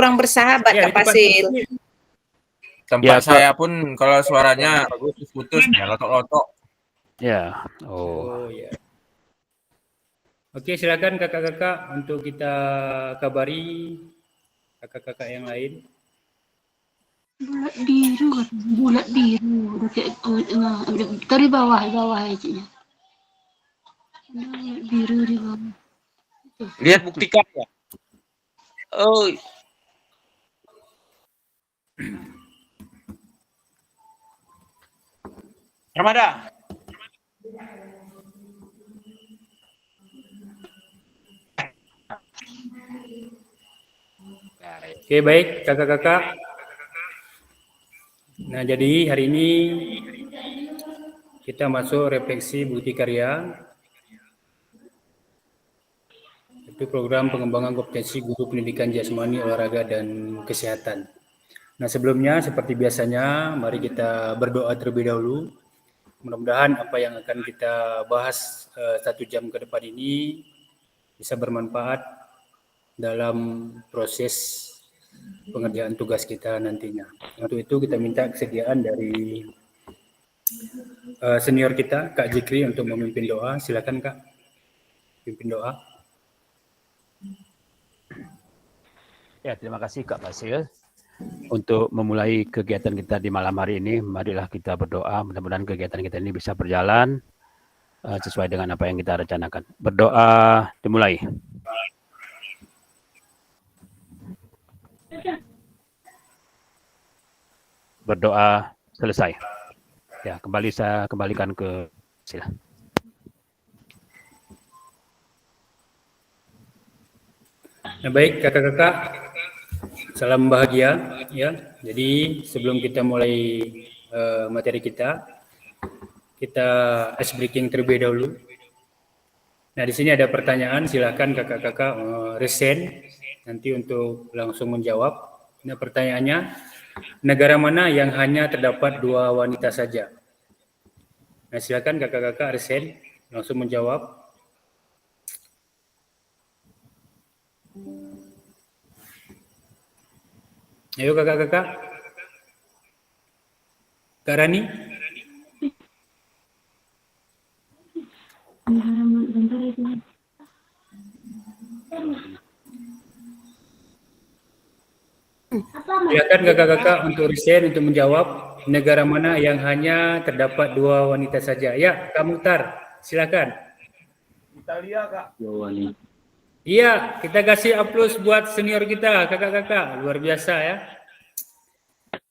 kurang bersahabat Kak Fasil. Tempat saya pun kalau suaranya putus ya, lotok-lotok. Ya. Oh ya. Oke, silakan kakak-kakak untuk kita kabari kakak-kakak yang lain. Bulat biru, dari bawah aja. Bulat biru di bawah. Lihat bukti karya. Oh. Ramada. Oke, baik kakak-kakak. Nah, jadi hari ini kita masuk refleksi bukti karya. Itu program pengembangan kompetensi guru pendidikan jasmani, olahraga, dan kesehatan. Nah, sebelumnya seperti biasanya, mari kita berdoa terlebih dahulu. Mudah-mudahan apa yang akan kita bahas 1 jam ke depan ini bisa bermanfaat dalam proses pengerjaan tugas kita nantinya. Untuk itu kita minta kesediaan dari senior kita, Kak Jikri, untuk memimpin doa. Silakan Kak, pimpin doa. Ya, terima kasih Kak Fasil. Untuk memulai kegiatan kita di malam hari ini, marilah kita berdoa. Mudah-mudahan kegiatan kita ini bisa berjalan sesuai dengan apa yang kita rencanakan. Berdoa dimulai. Berdoa selesai. Ya, kembali saya kembalikan ke sila. Nah, baik kakak-kakak, salam bahagia ya. Jadi sebelum kita mulai materi kita ice breaking terlebih dahulu. Nah, di sini ada pertanyaan, silakan kakak-kakak resen nanti untuk langsung menjawab. Nah, pertanyaannya, negara mana yang hanya terdapat 2 wanita saja? Nah, silakan kakak-kakak resen langsung menjawab. Ayo kakak-kakak. Kak Rani. Silakan kakak-kakak untuk resign untuk menjawab negara mana yang hanya terdapat 2 wanita saja. Ya, Kak Mukhtar, silakan. Italia, Kak. Iya, kita kasih aplaus buat senior kita, kakak-kakak. Luar biasa ya.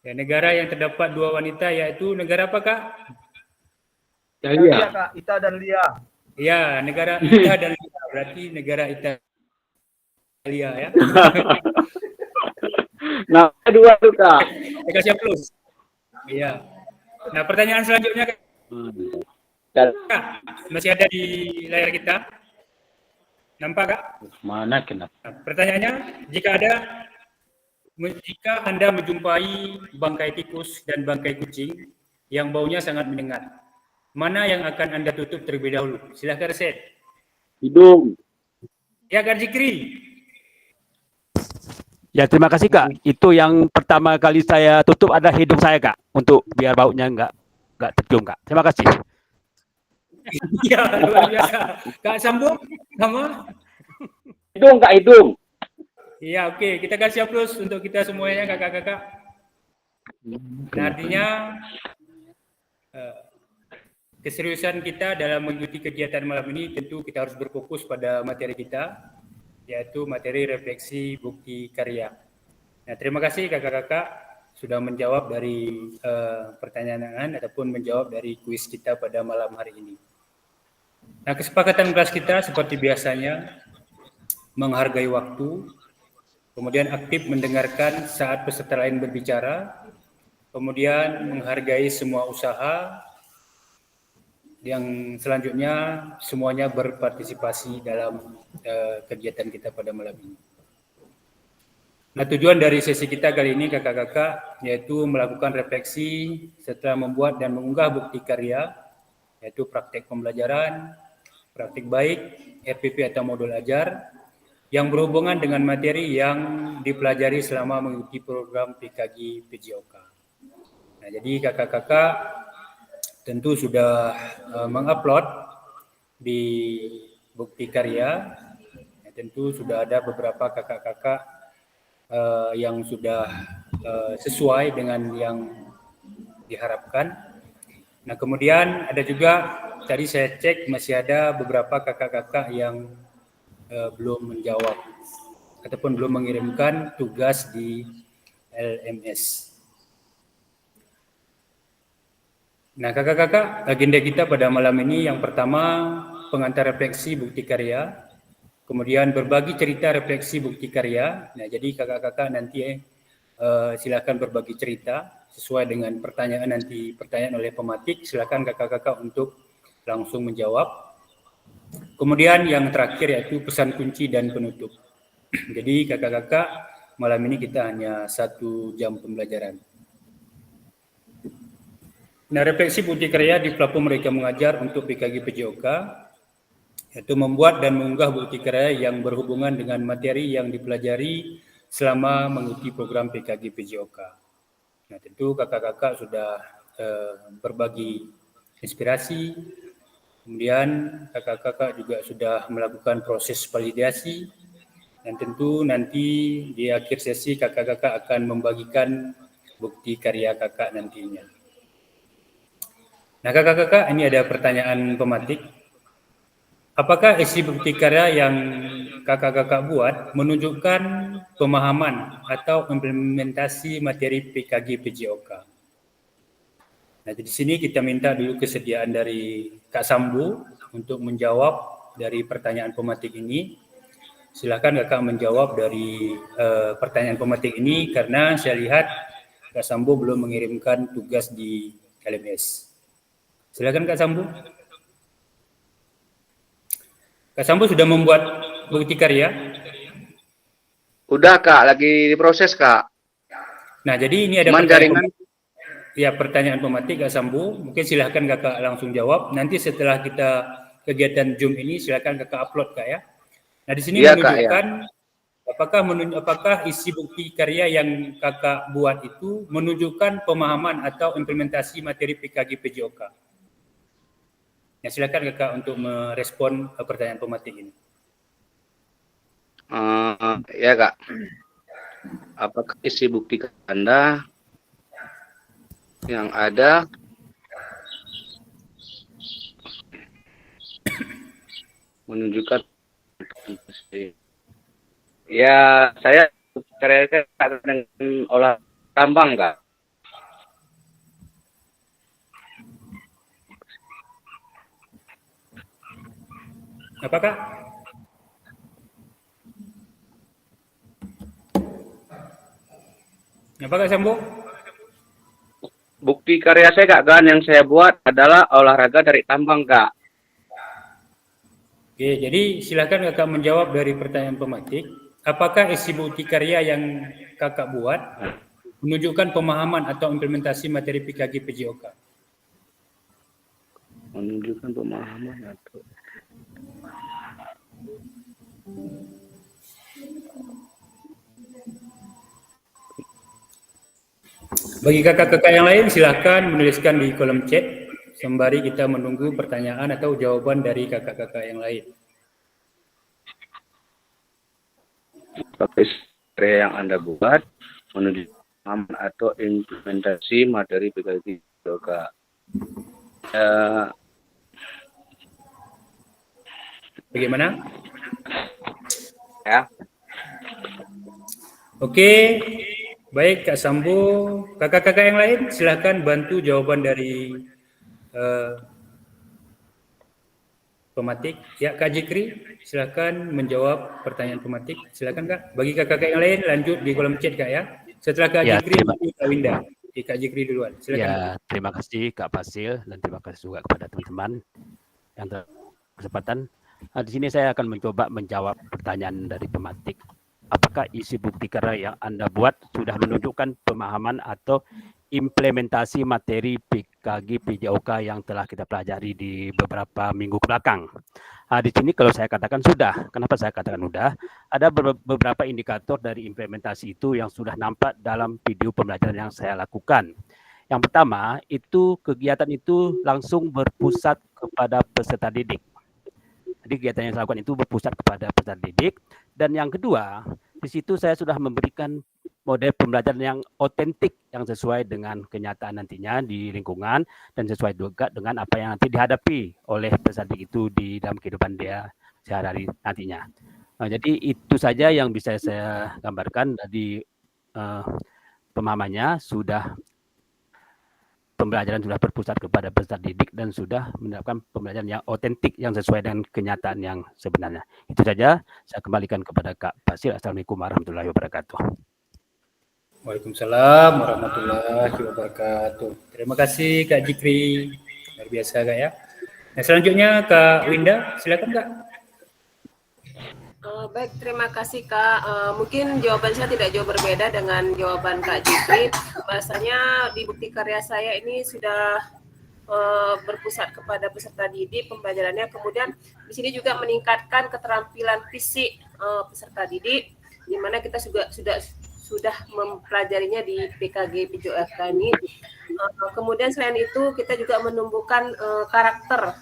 Ya, negara yang terdapat 2 wanita yaitu negara apa, Kak? Italia, Kak. Ita dan Lia. Iya, negara Ita dan Lia. Berarti negara Italia ya. Nah, 2 tuh, Kak. Kita kasih aplaus. Iya. Nah, pertanyaan selanjutnya, Kak. Masih ada di layar kita. Nampak, Kak? Mana kenapa? Nah, pertanyaannya, jika Anda menjumpai bangkai tikus dan bangkai kucing yang baunya sangat menyengat, mana yang akan Anda tutup terlebih dahulu? Silahkan reset. Hidung. Ya, Kak Jikri. Ya, terima kasih Kak. Itu yang pertama kali saya tutup ada hidung saya Kak, untuk biar baunya nggak tercium Kak. Terima kasih. Iya, luar biasa. Kak sambung sama? Hidung, Kak, hidung. Iya, oke. Kita kasih aplaus untuk kita semuanya, kakak-kakak. Nah, artinya keseriusan kita dalam mengikuti kegiatan malam ini tentu kita harus berfokus pada materi kita, yaitu materi refleksi bukti karya. Nah, terima kasih kakak-kakak sudah menjawab dari pertanyaan ataupun menjawab dari kuis kita pada malam hari ini. Nah, kesepakatan kelas kita seperti biasanya menghargai waktu, kemudian aktif mendengarkan saat peserta lain berbicara, kemudian menghargai semua usaha, yang selanjutnya semuanya berpartisipasi dalam kegiatan kita pada malam ini. Nah, tujuan dari sesi kita kali ini kakak-kakak yaitu melakukan refleksi setelah membuat dan mengunggah bukti karya, yaitu praktek pembelajaran, praktik baik, RPP atau modul ajar, yang berhubungan dengan materi yang dipelajari selama mengikuti program PKG PJOK. Nah, jadi kakak-kakak tentu sudah mengupload di bukti karya. Ya, tentu sudah ada beberapa kakak-kakak yang sudah sesuai dengan yang diharapkan. Nah, kemudian ada juga tadi saya cek masih ada beberapa kakak-kakak yang belum menjawab ataupun belum mengirimkan tugas di LMS. Nah, kakak-kakak, agenda kita pada malam ini yang pertama pengantar refleksi bukti karya, kemudian berbagi cerita refleksi bukti karya. Nah, jadi kakak-kakak nanti silakan berbagi cerita sesuai dengan pertanyaan nanti pertanyaan oleh pematik. Silakan kakak-kakak untuk langsung menjawab. Kemudian yang terakhir yaitu pesan kunci dan penutup. Jadi kakak-kakak malam ini kita hanya 1 jam pembelajaran. Nah, refleksi bukti karya di platform Mereka Mengajar untuk PKG PJOK yaitu membuat dan mengunggah bukti karya yang berhubungan dengan materi yang dipelajari selama mengikuti program PKG PJOK. Nah, tentu kakak-kakak sudah berbagi inspirasi. Kemudian kakak-kakak juga sudah melakukan proses validasi dan tentu nanti di akhir sesi kakak-kakak akan membagikan bukti karya kakak nantinya. Nah, kakak-kakak, ini ada pertanyaan pematik. Apakah isi bukti karya yang kakak-kakak buat menunjukkan pemahaman atau implementasi materi PKG PJOK? Nah, di sini kita minta dulu kesediaan dari Kak Sambu untuk menjawab dari pertanyaan pematik ini. Silakan kakak menjawab dari pertanyaan pematik ini karena saya lihat Kak Sambu belum mengirimkan tugas di LMS. Silakan Kak Sambu. Kak Sambu sudah membuat bukti karya? Udah Kak, lagi diproses Kak. Nah, jadi ini ada pertanyaan pematik Kak Sambu. Mungkin silahkan kakak langsung jawab. Nanti setelah kita kegiatan Zoom ini silahkan kakak upload Kak ya. Nah, di sini menunjukkan Kak, ya. Apakah isi bukti karya yang kakak buat itu menunjukkan pemahaman atau implementasi materi PKG PJOK? Ya, silakan kakak untuk merespon pertanyaan pematik ini. Ya Kak, apakah isi bukti Anda yang ada menunjukkan ya saya karya dengan olah tambang Kak. Apakah? Apakah Sambo? Bukti karya saya Kak Gan yang saya buat adalah olahraga dari tambang Kak. Oke, jadi silakan kakak menjawab dari pertanyaan pematik. Apakah isi bukti karya yang kakak buat menunjukkan pemahaman atau implementasi materi PKG PJOK? Menunjukkan pemahaman atau bagi kakak-kakak yang lain silahkan menuliskan di kolom chat sembari kita menunggu pertanyaan atau jawaban dari kakak-kakak yang lain. Karya yang Anda buat menunjukkan pemahaman atau implementasi materi PKG PJOK. Bagaimana? Ya. Oke, baik Kak Sambo. Kakak-kakak yang lain silahkan bantu jawaban dari pematik. Ya, Kak Jikri, silakan menjawab pertanyaan pematik. Silakan Kak. Bagi kakak-kakak yang lain lanjut di kolom chat Kak ya. Setelah Kak Jikri, Kak Winda. Kak Jikri duluan. Silakan. Ya, terima kasih Kak Fasil dan terima kasih juga kepada teman-teman yang kesempatan. Di sini saya akan mencoba menjawab pertanyaan dari pematik. Apakah isi bukti karya yang Anda buat sudah menunjukkan pemahaman atau implementasi materi PKG PJOK yang telah kita pelajari di beberapa minggu kebelakang. Di sini kalau saya katakan sudah, kenapa saya katakan sudah? Ada beberapa indikator dari implementasi itu yang sudah nampak dalam video pembelajaran yang saya lakukan. Yang pertama, itu kegiatan itu langsung berpusat kepada peserta didik. Jadi kegiatan yang saya lakukan itu berpusat kepada peserta didik. Dan yang kedua, di situ saya sudah memberikan model pembelajaran yang otentik, yang sesuai dengan kenyataan nantinya di lingkungan dan sesuai juga dengan apa yang nanti dihadapi oleh peserta didik itu di dalam kehidupan dia sehari-hari nantinya. Jadi itu saja yang bisa saya gambarkan dari pemahamannya. Pembelajaran sudah berpusat kepada peserta didik dan sudah menerapkan pembelajaran yang otentik yang sesuai dengan kenyataan yang sebenarnya. Itu saja, saya kembalikan kepada Kak Basil. Assalamualaikum warahmatullahi wabarakatuh. Waalaikumsalam warahmatullahi wabarakatuh. Terima kasih Kak Jikri. Luar biasa Kak ya. Nah, selanjutnya Kak Winda, silakan Kak. Baik, terima kasih Kak. Mungkin jawaban saya tidak jauh berbeda dengan jawaban Kak Jikri. Bahasanya di bukti karya saya ini sudah berpusat kepada peserta didik pembelajarannya. Kemudian di sini juga meningkatkan keterampilan fisik peserta didik, di mana kita sudah mempelajarinya di PKG PJOK ini. Kemudian selain itu kita juga menumbuhkan karakter,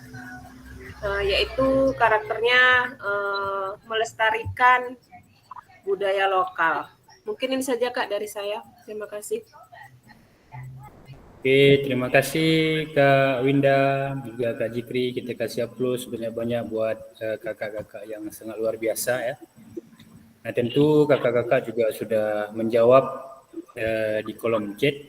yaitu karakternya melestarikan budaya lokal. Mungkin ini saja Kak dari saya. Terima kasih. Oke, terima kasih Kak Winda, juga Kak Jikri. Kita kasih aplaus banyak-banyak buat kakak-kakak yang sangat luar biasa ya. Nah, tentu kakak-kakak juga sudah menjawab di kolom chat.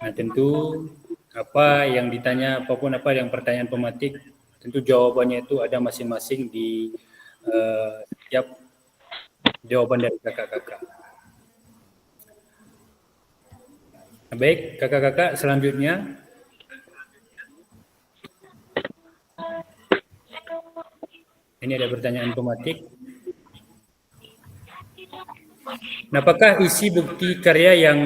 Nah, tentu apa yang ditanya, apapun apa yang pertanyaan pematik, tentu jawabannya itu ada masing-masing di setiap jawaban dari kakak-kakak. Nah, baik, kakak-kakak selanjutnya. Ini ada pertanyaan pematik. Nah, apakah isi bukti karya yang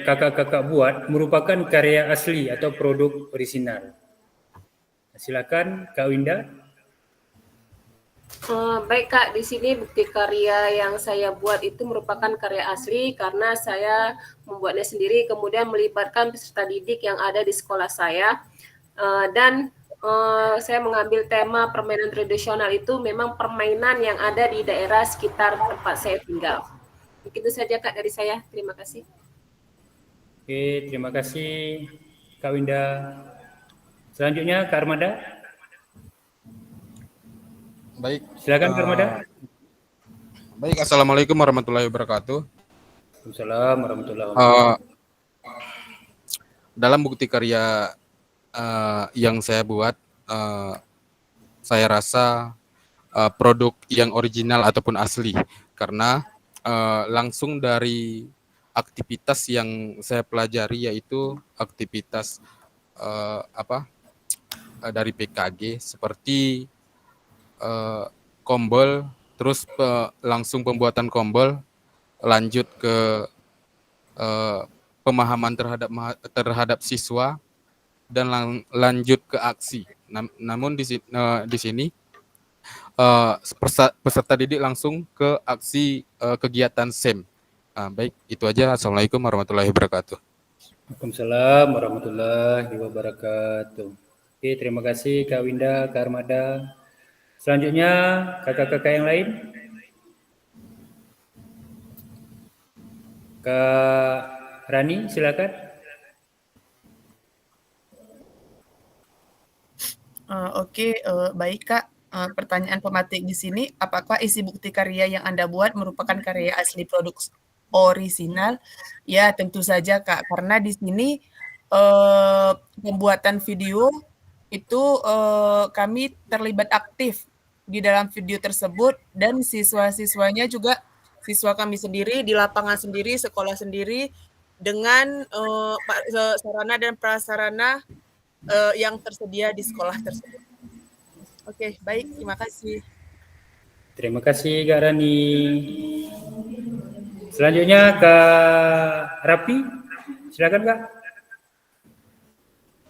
kakak-kakak buat merupakan karya asli atau produk orisinal? Silakan Kak Winda. Baik Kak, di sini bukti karya yang saya buat itu merupakan karya asli karena saya membuatnya sendiri, kemudian melibatkan peserta didik yang ada di sekolah saya, dan saya mengambil tema permainan tradisional itu memang permainan yang ada di daerah sekitar tempat saya tinggal. Begitu saja Kak dari saya, terima kasih. Oke, terima kasih Kak Winda. Selanjutnya Kak Armada. Baik. Silakan Kak Armada. Baik, assalamualaikum warahmatullahi wabarakatuh. Waalaikumsalam warahmatullahi wabarakatuh. Dalam bukti karya yang saya buat, saya rasa produk yang original ataupun asli karena langsung dari aktivitas yang saya pelajari, yaitu aktivitas dari PKG seperti kombol, terus langsung pembuatan kombol, lanjut ke pemahaman terhadap siswa, dan lanjut ke aksi. Namun di sini peserta didik langsung ke aksi kegiatan SEM. Baik, itu aja. Assalamualaikum warahmatullahi wabarakatuh. Waalaikumsalam warahmatullahi wabarakatuh. Oke, terima kasih Kak Winda, Kak Armada. Selanjutnya kakak-kakak yang lain. Kak Rani, silakan. Oke, baik Kak. Pertanyaan pematik di sini, apakah isi bukti karya yang Anda buat merupakan karya asli produk orisinal? Ya, tentu saja Kak, karena di sini pembuatan video itu kami terlibat aktif di dalam video tersebut, dan siswa-siswanya juga siswa kami sendiri di lapangan sendiri, sekolah sendiri, dengan sarana dan prasarana yang tersedia di sekolah tersebut. Oke, baik, terima kasih. Terima kasih Kak Rani. Selanjutnya Kak Rapi, silakan Kak.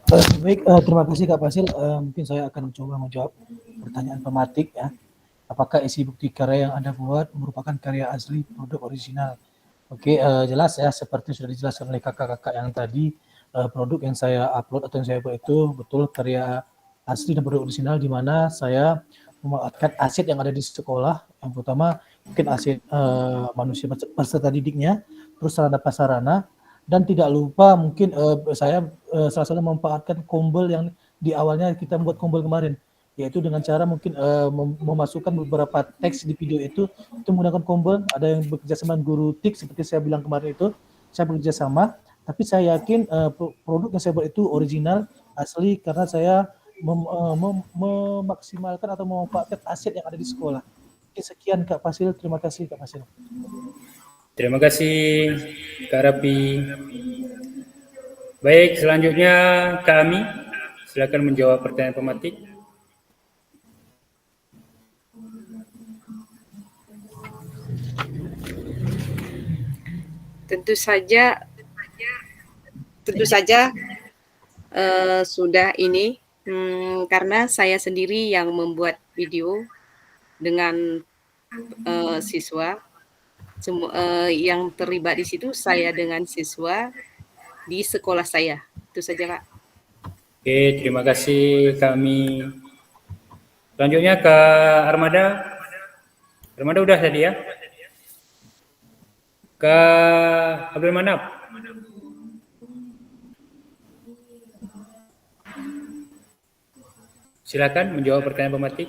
Baik, terima kasih Kak Fasil. Mungkin saya akan mencoba menjawab pertanyaan pematik ya. Apakah isi bukti karya yang Anda buat merupakan karya asli produk original? Oke, jelas ya, seperti sudah dijelaskan oleh kakak-kakak yang tadi, produk yang saya upload atau yang saya buat itu betul karya asli dan produk original, di mana saya memanfaatkan aset yang ada di sekolah. Yang pertama mungkin aset manusia peserta didiknya, terus sarana prasarana, dan tidak lupa mungkin saya salah satu memanfaatkan Kombel yang di awalnya kita membuat Kombel kemarin, yaitu dengan cara mungkin memasukkan beberapa teks di video itu menggunakan Kombel. Ada yang bekerja sama dengan guru TIK seperti saya bilang kemarin itu, saya bekerja sama, tapi saya yakin produk yang saya buat itu original, asli, karena saya memaksimalkan atau memanfaatkan aset yang ada di sekolah. Oke, sekian Kak Fasil, terima kasih Kak Fasil. Terima kasih Kak Rapi. Baik, selanjutnya kami silakan menjawab pertanyaan pematik. Tentu saja sudah ini karena saya sendiri yang membuat video dengan siswa. Yang terlibat di situ saya dengan siswa di sekolah saya. Itu saja Kak. Oke, terima kasih kami. Selanjutnya ke Armada. Armada udah tadi ya? Ke Abdul Manap. Silakan menjawab pertanyaan pematik.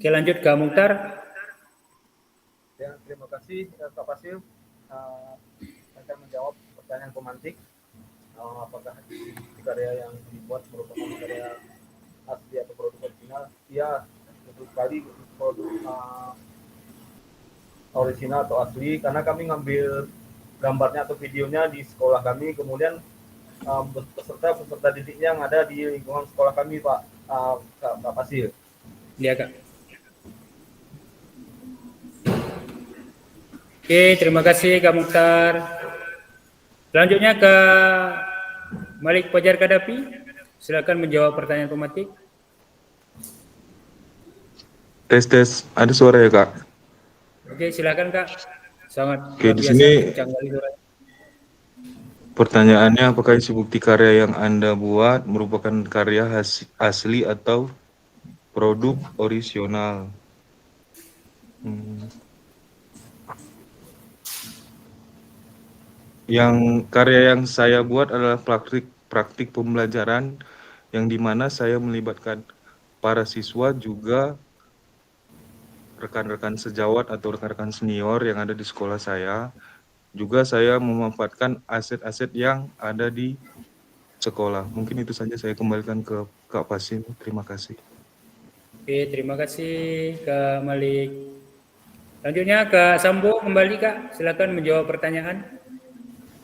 Oke, lanjut ke Mukhtar. Ya, terima kasih Kak Fasil. Akan menjawab pertanyaan pemantik. Apakah karya yang dibuat merupakan karya asli atau produk original? Iya, betul sekali produk original atau asli, karena kami ngambil gambarnya atau videonya di sekolah kami, kemudian peserta didiknya yang ada di lingkungan sekolah kami, Pak Fasil. Iya, Kak. Oke, terima kasih Kak Mukhtar. Selanjutnya ke Malik Fajar Kadapi. Silakan menjawab pertanyaan pematik. Tes, ada suara ya Kak? Oke, silakan Kak. Sangat Oke, di sini pertanyaannya, apakah isi bukti karya yang Anda buat merupakan karya asli atau produk original? Yang karya yang saya buat adalah praktik pembelajaran yang dimana saya melibatkan para siswa, juga rekan-rekan sejawat atau rekan-rekan senior yang ada di sekolah saya. Juga saya memanfaatkan aset-aset yang ada di sekolah. Mungkin itu saja, saya kembalikan ke Kak Fasil. Terima kasih. Oke, terima kasih Kak Malik. Selanjutnya Kak Sambo kembali Kak. Silakan menjawab pertanyaan.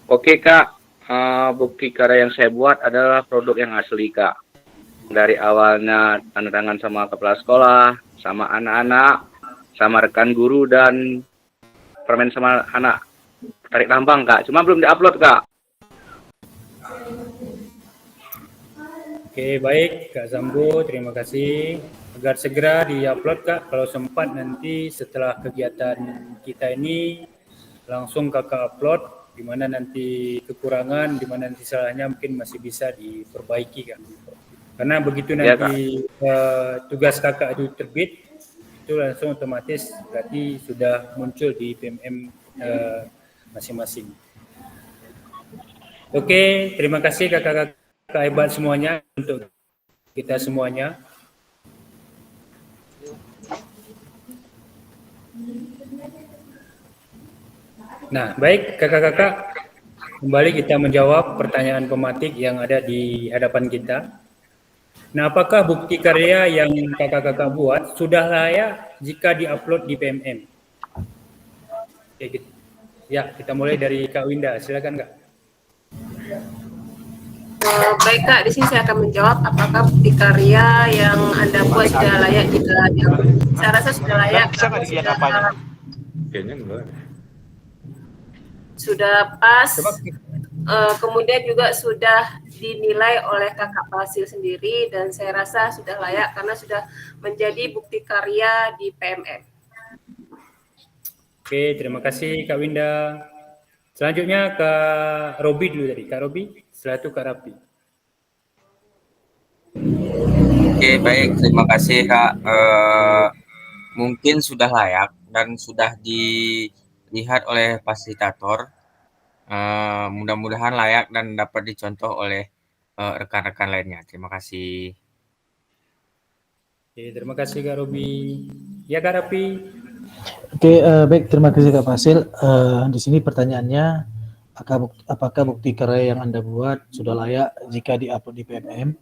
Oke Kak, bukti karya yang saya buat adalah produk yang asli Kak. Dari awalnya tanda tangan sama kepala sekolah, sama anak-anak, sama rekan guru, dan permain sama anak tarik tambang Kak. Cuma belum diupload Kak. Oke, baik Kak Sambo, terima kasih. Agar segera diupload Kak, kalau sempat nanti setelah kegiatan kita ini langsung Kakak upload, di mana nanti kekurangan, di mana nanti salahnya mungkin masih bisa diperbaiki Kak. Karena begitu nanti tugas Kakak itu terbit, itu langsung otomatis berarti sudah muncul di PMM masing-masing. Oke, terima kasih kakak-kakak hebat semuanya untuk kita semuanya. Nah, baik kakak-kakak, kembali kita menjawab pertanyaan pematik yang ada di hadapan kita. Nah, apakah bukti karya yang kakak-kakak buat sudah layak jika diupload di PMM? Oke, ya, kita mulai dari Kak Winda, silakan Kak. Baik Kak, di sini saya akan menjawab apakah bukti karya yang Anda buat sudah layak jika saya rasa sudah layak. Kayaknya enggak. sudah pas, kemudian juga sudah dinilai oleh Kakak Fasil sendiri, dan saya rasa sudah layak karena sudah menjadi bukti karya di PMM. Oke, terima kasih Kak Winda. Selanjutnya Kak Robi dulu tadi. Kak Robi, setelah itu Kak Rapi. Oke, baik. Terima kasih, Kak. Mungkin sudah layak dan sudah dilihat oleh fasilitator. Mudah-mudahan layak dan dapat dicontoh oleh rekan-rekan lainnya. Terima kasih. Oke, terima kasih Kak Robi. Ya Kak Rapi. Oke, baik, terima kasih Kak Fasil. Di sini pertanyaannya, apakah bukti karya yang Anda buat sudah layak jika diupload di PMM?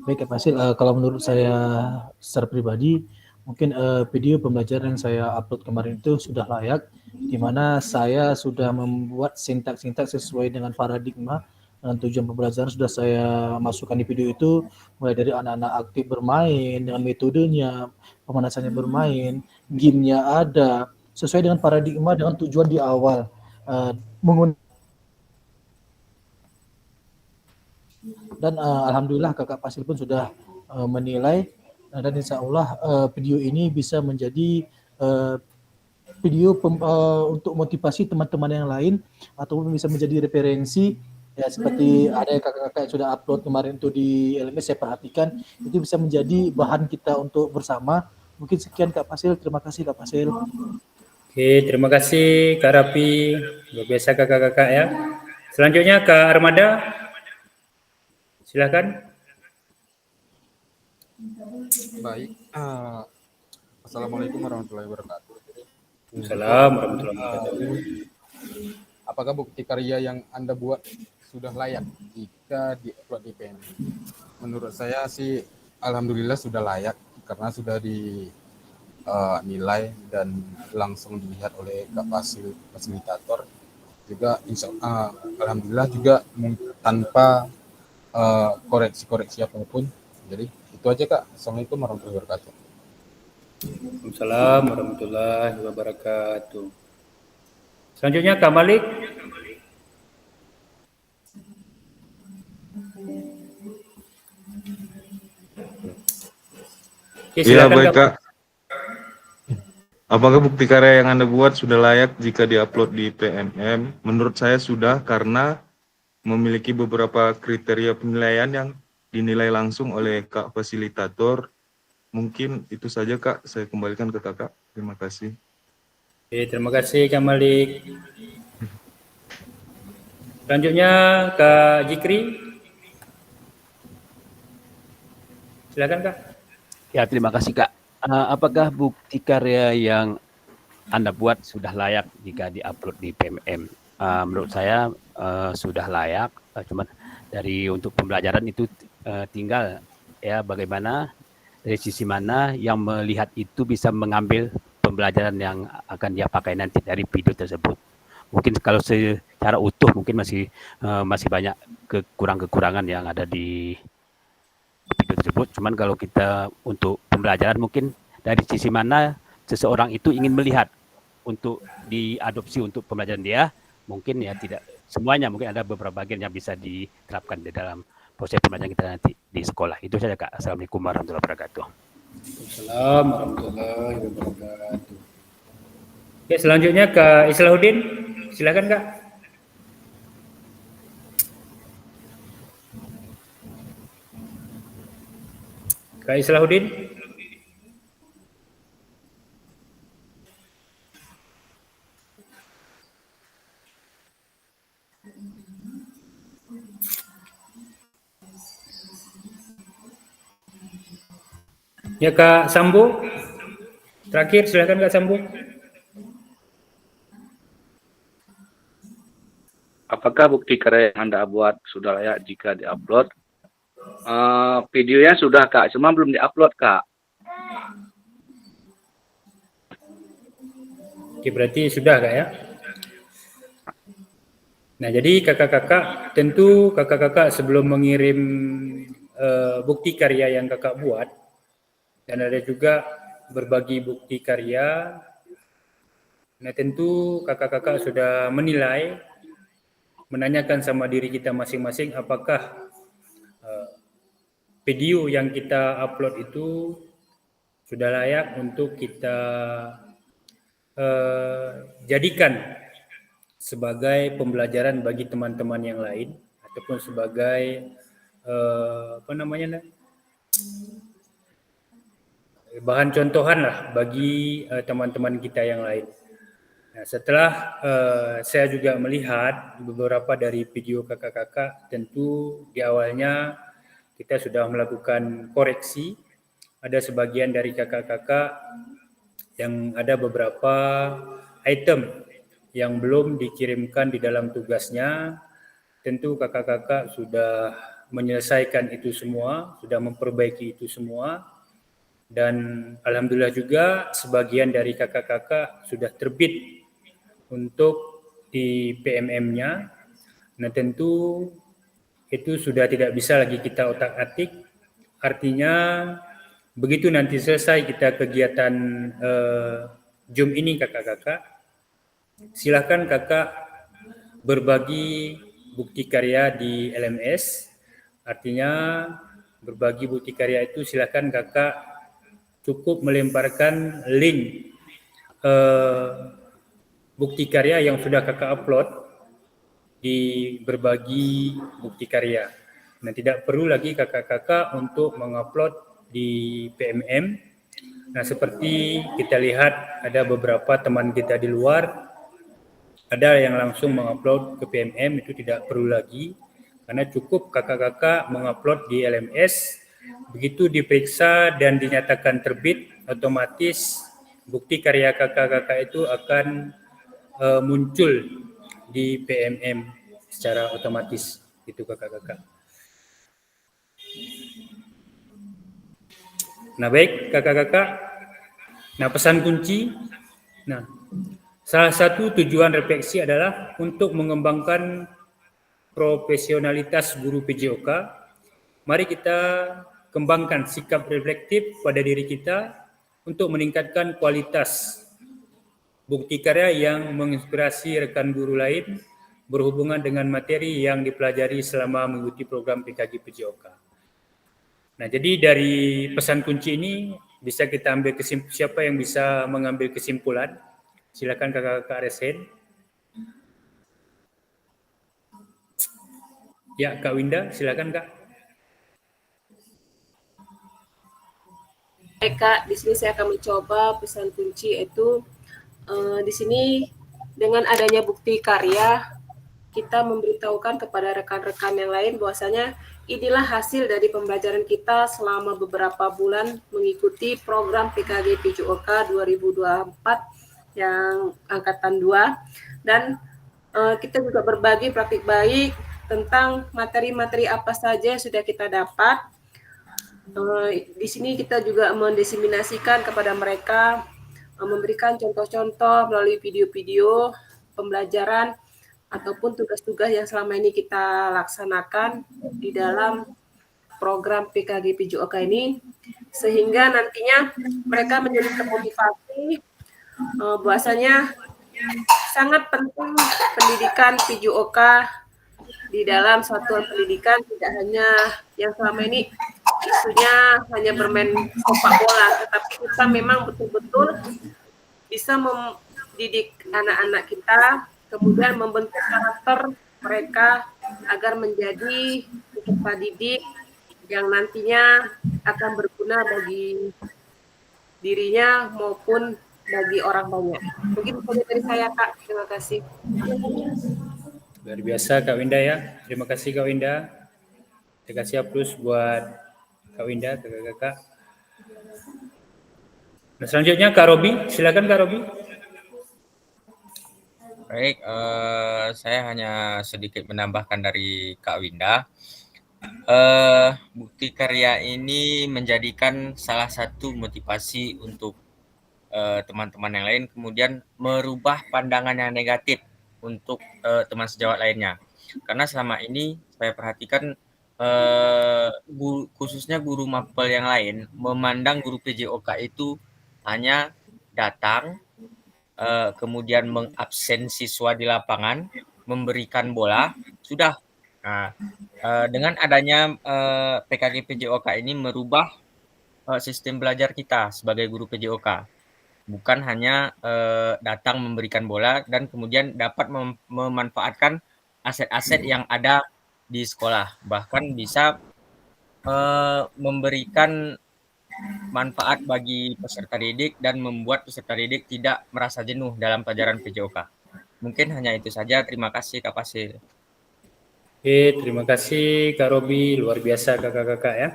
Baik Kak Fasil, kalau menurut saya secara pribadi, mungkin video pembelajaran yang saya upload kemarin itu sudah layak, di mana saya sudah membuat sintaks-sintaks sesuai dengan paradigma dan tujuan pembelajaran sudah saya masukkan di video itu, mulai dari anak-anak aktif bermain dengan metodenya, pemanasannya bermain, game-nya ada, sesuai dengan paradigma dengan tujuan di awal. Dan alhamdulillah Kakak Fasil pun sudah menilai, dan insya Allah video ini bisa menjadi video untuk motivasi teman-teman yang lain, ataupun bisa menjadi referensi ya, seperti ada kakak-kakak yang sudah upload kemarin itu di LMS, saya perhatikan itu bisa menjadi bahan kita untuk bersama. Mungkin sekian Kak Fasil, terima kasih Kak Fasil. Oke, terima kasih Kak Rapi, luar biasa kakak-kakak ya. Selanjutnya Kak Armada, silakan. Baik. Assalamualaikum warahmatullahi wabarakatuh. Assalamualaikum warahmatullahi wabarakatuh. Apakah bukti karya yang Anda buat sudah layak jika diupload di PMM? Menurut saya sih alhamdulillah sudah layak karena sudah dinilai dan langsung dilihat oleh Kak fasilitator. Juga alhamdulillah juga tanpa koreksi-koreksi apapun. Jadi itu aja Kak. Assalamualaikum warahmatullahi wabarakatuh. Waalaikumsalam warahmatullahi wabarakatuh. Selanjutnya Kak Malik. Oke, Iya silakan, baik Kak. Apakah bukti karya yang Anda buat sudah layak jika diupload di PMM? Menurut saya sudah, karena memiliki beberapa kriteria penilaian yang dinilai langsung oleh Kak fasilitator. Mungkin itu saja Kak, saya kembalikan ke Kakak. Terima kasih. Oke, terima kasih Kak Malik. Selanjutnya Kak Jikri. Silakan Kak. Ya, terima kasih Kak. Apakah bukti karya yang Anda buat sudah layak jika diupload di PMM? Menurut saya sudah layak, cuman dari untuk pembelajaran itu tinggal ya bagaimana dari sisi mana yang melihat itu bisa mengambil pembelajaran yang akan dia pakai nanti dari video tersebut. Mungkin kalau secara utuh mungkin masih banyak kekurangan yang ada di video tersebut. Cuman kalau kita untuk pembelajaran mungkin dari sisi mana seseorang itu ingin melihat untuk diadopsi untuk pembelajaran dia, mungkin ya tidak semuanya, mungkin ada beberapa bagian yang bisa diterapkan di dalam proses pembelajaran kita nanti di sekolah. Itu saja Kak. Assalamualaikum warahmatullahi wabarakatuh. Assalamualaikum warahmatullahi wabarakatuh. Oke, selanjutnya Kak Islahuddin. Silakan Kak. Kak Islahuddin. Ya Kak Sambo. Terakhir silakan Kak Sambo. Apakah bukti karya yang Anda buat sudah layak jika diupload? Videonya sudah Kak, cuma belum diupload Kak. Oke, berarti sudah Kak ya. Nah, jadi kakak-kakak, tentu kakak-kakak sebelum mengirim bukti karya yang kakak buat, dan ada juga berbagi bukti karya, nah tentu kakak-kakak sudah menilai menanyakan sama diri kita masing-masing apakah video yang kita upload itu sudah layak untuk kita jadikan sebagai pembelajaran bagi teman-teman yang lain ataupun sebagai bahan contohan lah bagi teman-teman kita yang lain. Nah, setelah saya juga melihat beberapa dari video kakak-kakak, tentu di awalnya kita sudah melakukan koreksi. Ada sebagian dari kakak-kakak yang ada beberapa item yang belum dikirimkan di dalam tugasnya. Tentu kakak-kakak sudah menyelesaikan itu semua, sudah memperbaiki itu semua. Dan alhamdulillah juga sebagian dari kakak-kakak sudah terbit untuk di PMM-nya. Nah, tentu itu sudah tidak bisa lagi kita otak-atik. Artinya begitu nanti selesai kita kegiatan Zoom ini kakak-kakak, silakan kakak berbagi bukti karya di LMS. Artinya berbagi bukti karya itu silakan kakak cukup melemparkan link bukti karya yang sudah kakak upload di berbagi bukti karya. Nah, tidak perlu lagi kakak-kakak untuk mengupload di PMM. Nah, seperti kita lihat ada beberapa teman kita di luar, ada yang langsung mengupload ke PMM, itu tidak perlu lagi, karena cukup kakak-kakak mengupload di LMS, begitu diperiksa dan dinyatakan terbit, otomatis bukti karya kakak-kakak itu akan muncul di PMM secara otomatis, itu kakak-kakak. Nah, baik kakak-kakak. Nah, pesan kunci. Nah, salah satu tujuan refleksi adalah untuk mengembangkan profesionalitas guru PJOK. Mari kita kembangkan sikap reflektif pada diri kita untuk meningkatkan kualitas bukti karya yang menginspirasi rekan guru lain berhubungan dengan materi yang dipelajari selama mengikuti program PKG PJOK. Nah, jadi dari pesan kunci ini bisa kita ambil kesimpulan. Siapa yang bisa mengambil kesimpulan? Silakan kakak-kakak resen. Ya, Kak Winda, silakan Kak. Baik Kak, di sini saya akan mencoba pesan kunci itu di sini dengan adanya bukti karya kita memberitahukan kepada rekan-rekan yang lain bahwasanya inilah hasil dari pembelajaran kita selama beberapa bulan mengikuti program PKG PJOK 2024 yang angkatan 2, dan kita juga berbagi praktik baik tentang materi-materi apa saja yang sudah kita dapat. Di sini kita juga mendiseminasikan kepada mereka, memberikan contoh-contoh melalui video-video pembelajaran ataupun tugas-tugas yang selama ini kita laksanakan di dalam program PKG PJOK ini, sehingga nantinya mereka menjadi termotivasi bahwasanya sangat penting pendidikan PJOK di dalam satuan pendidikan, tidak hanya yang selama ini isunya hanya bermain sepak bola, tetapi kita memang betul-betul bisa mendidik anak-anak kita, kemudian membentuk karakter mereka agar menjadi peserta didik yang nantinya akan berguna bagi dirinya maupun bagi orang banyak. Begitu saja dari saya Kak, terima kasih. Luar biasa Kak Winda ya, terima kasih Kak Winda. Saya kasih aplaus buat Kak Winda, kakak-kakak. Nah, selanjutnya Kak Robi, silakan Kak Robi. Baik, saya hanya sedikit menambahkan dari Kak Winda. Bukti karya ini menjadikan salah satu motivasi untuk teman-teman yang lain, kemudian merubah pandangan yang negatif untuk teman sejawat lainnya. Karena selama ini saya perhatikan khususnya guru mapel yang lain memandang guru PJOK itu hanya datang, kemudian mengabsen siswa di lapangan, memberikan bola sudah. Nah, dengan adanya PKG PJOK ini merubah sistem belajar kita sebagai guru PJOK. Bukan hanya datang memberikan bola dan kemudian dapat memanfaatkan aset-aset yang ada di sekolah. Bahkan bisa memberikan manfaat bagi peserta didik dan membuat peserta didik tidak merasa jenuh dalam pelajaran PJOK. Mungkin hanya itu saja. Terima kasih Kak Fasil. Oke, terima kasih Kak Robi, luar biasa kakak-kakak ya.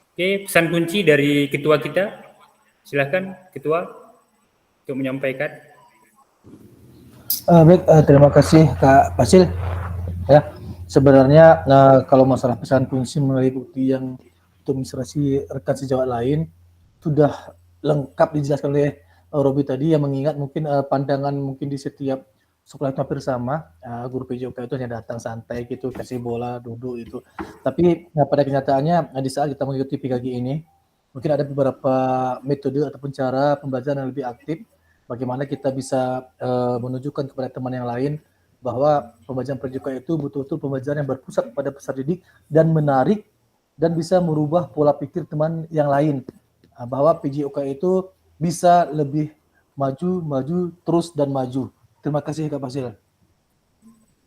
Oke, pesan kunci dari ketua kita. Silakan ketua untuk menyampaikan. Baik, terima kasih Kak Fasil. Ya, sebenarnya kalau masalah pesan kunci melalui bukti yang administrasi rekan sejawat lain sudah lengkap dijelaskan oleh Robi tadi, yang mengingat mungkin pandangan mungkin di setiap sekolah itu hampir sama. Guru PJOK itu hanya datang santai gitu, kasih bola, duduk itu. Tapi pada kenyataannya di saat kita mengikuti PKG ini, mungkin ada beberapa metode ataupun cara pembelajaran yang lebih aktif. Bagaimana kita bisa menunjukkan kepada teman yang lain bahwa pembelajaran PJOK itu betul-betul pembelajaran yang berpusat pada peserta didik dan menarik dan bisa merubah pola pikir teman yang lain, bahwa PJOK itu bisa lebih maju terus dan maju. Terima kasih Kak Fasil.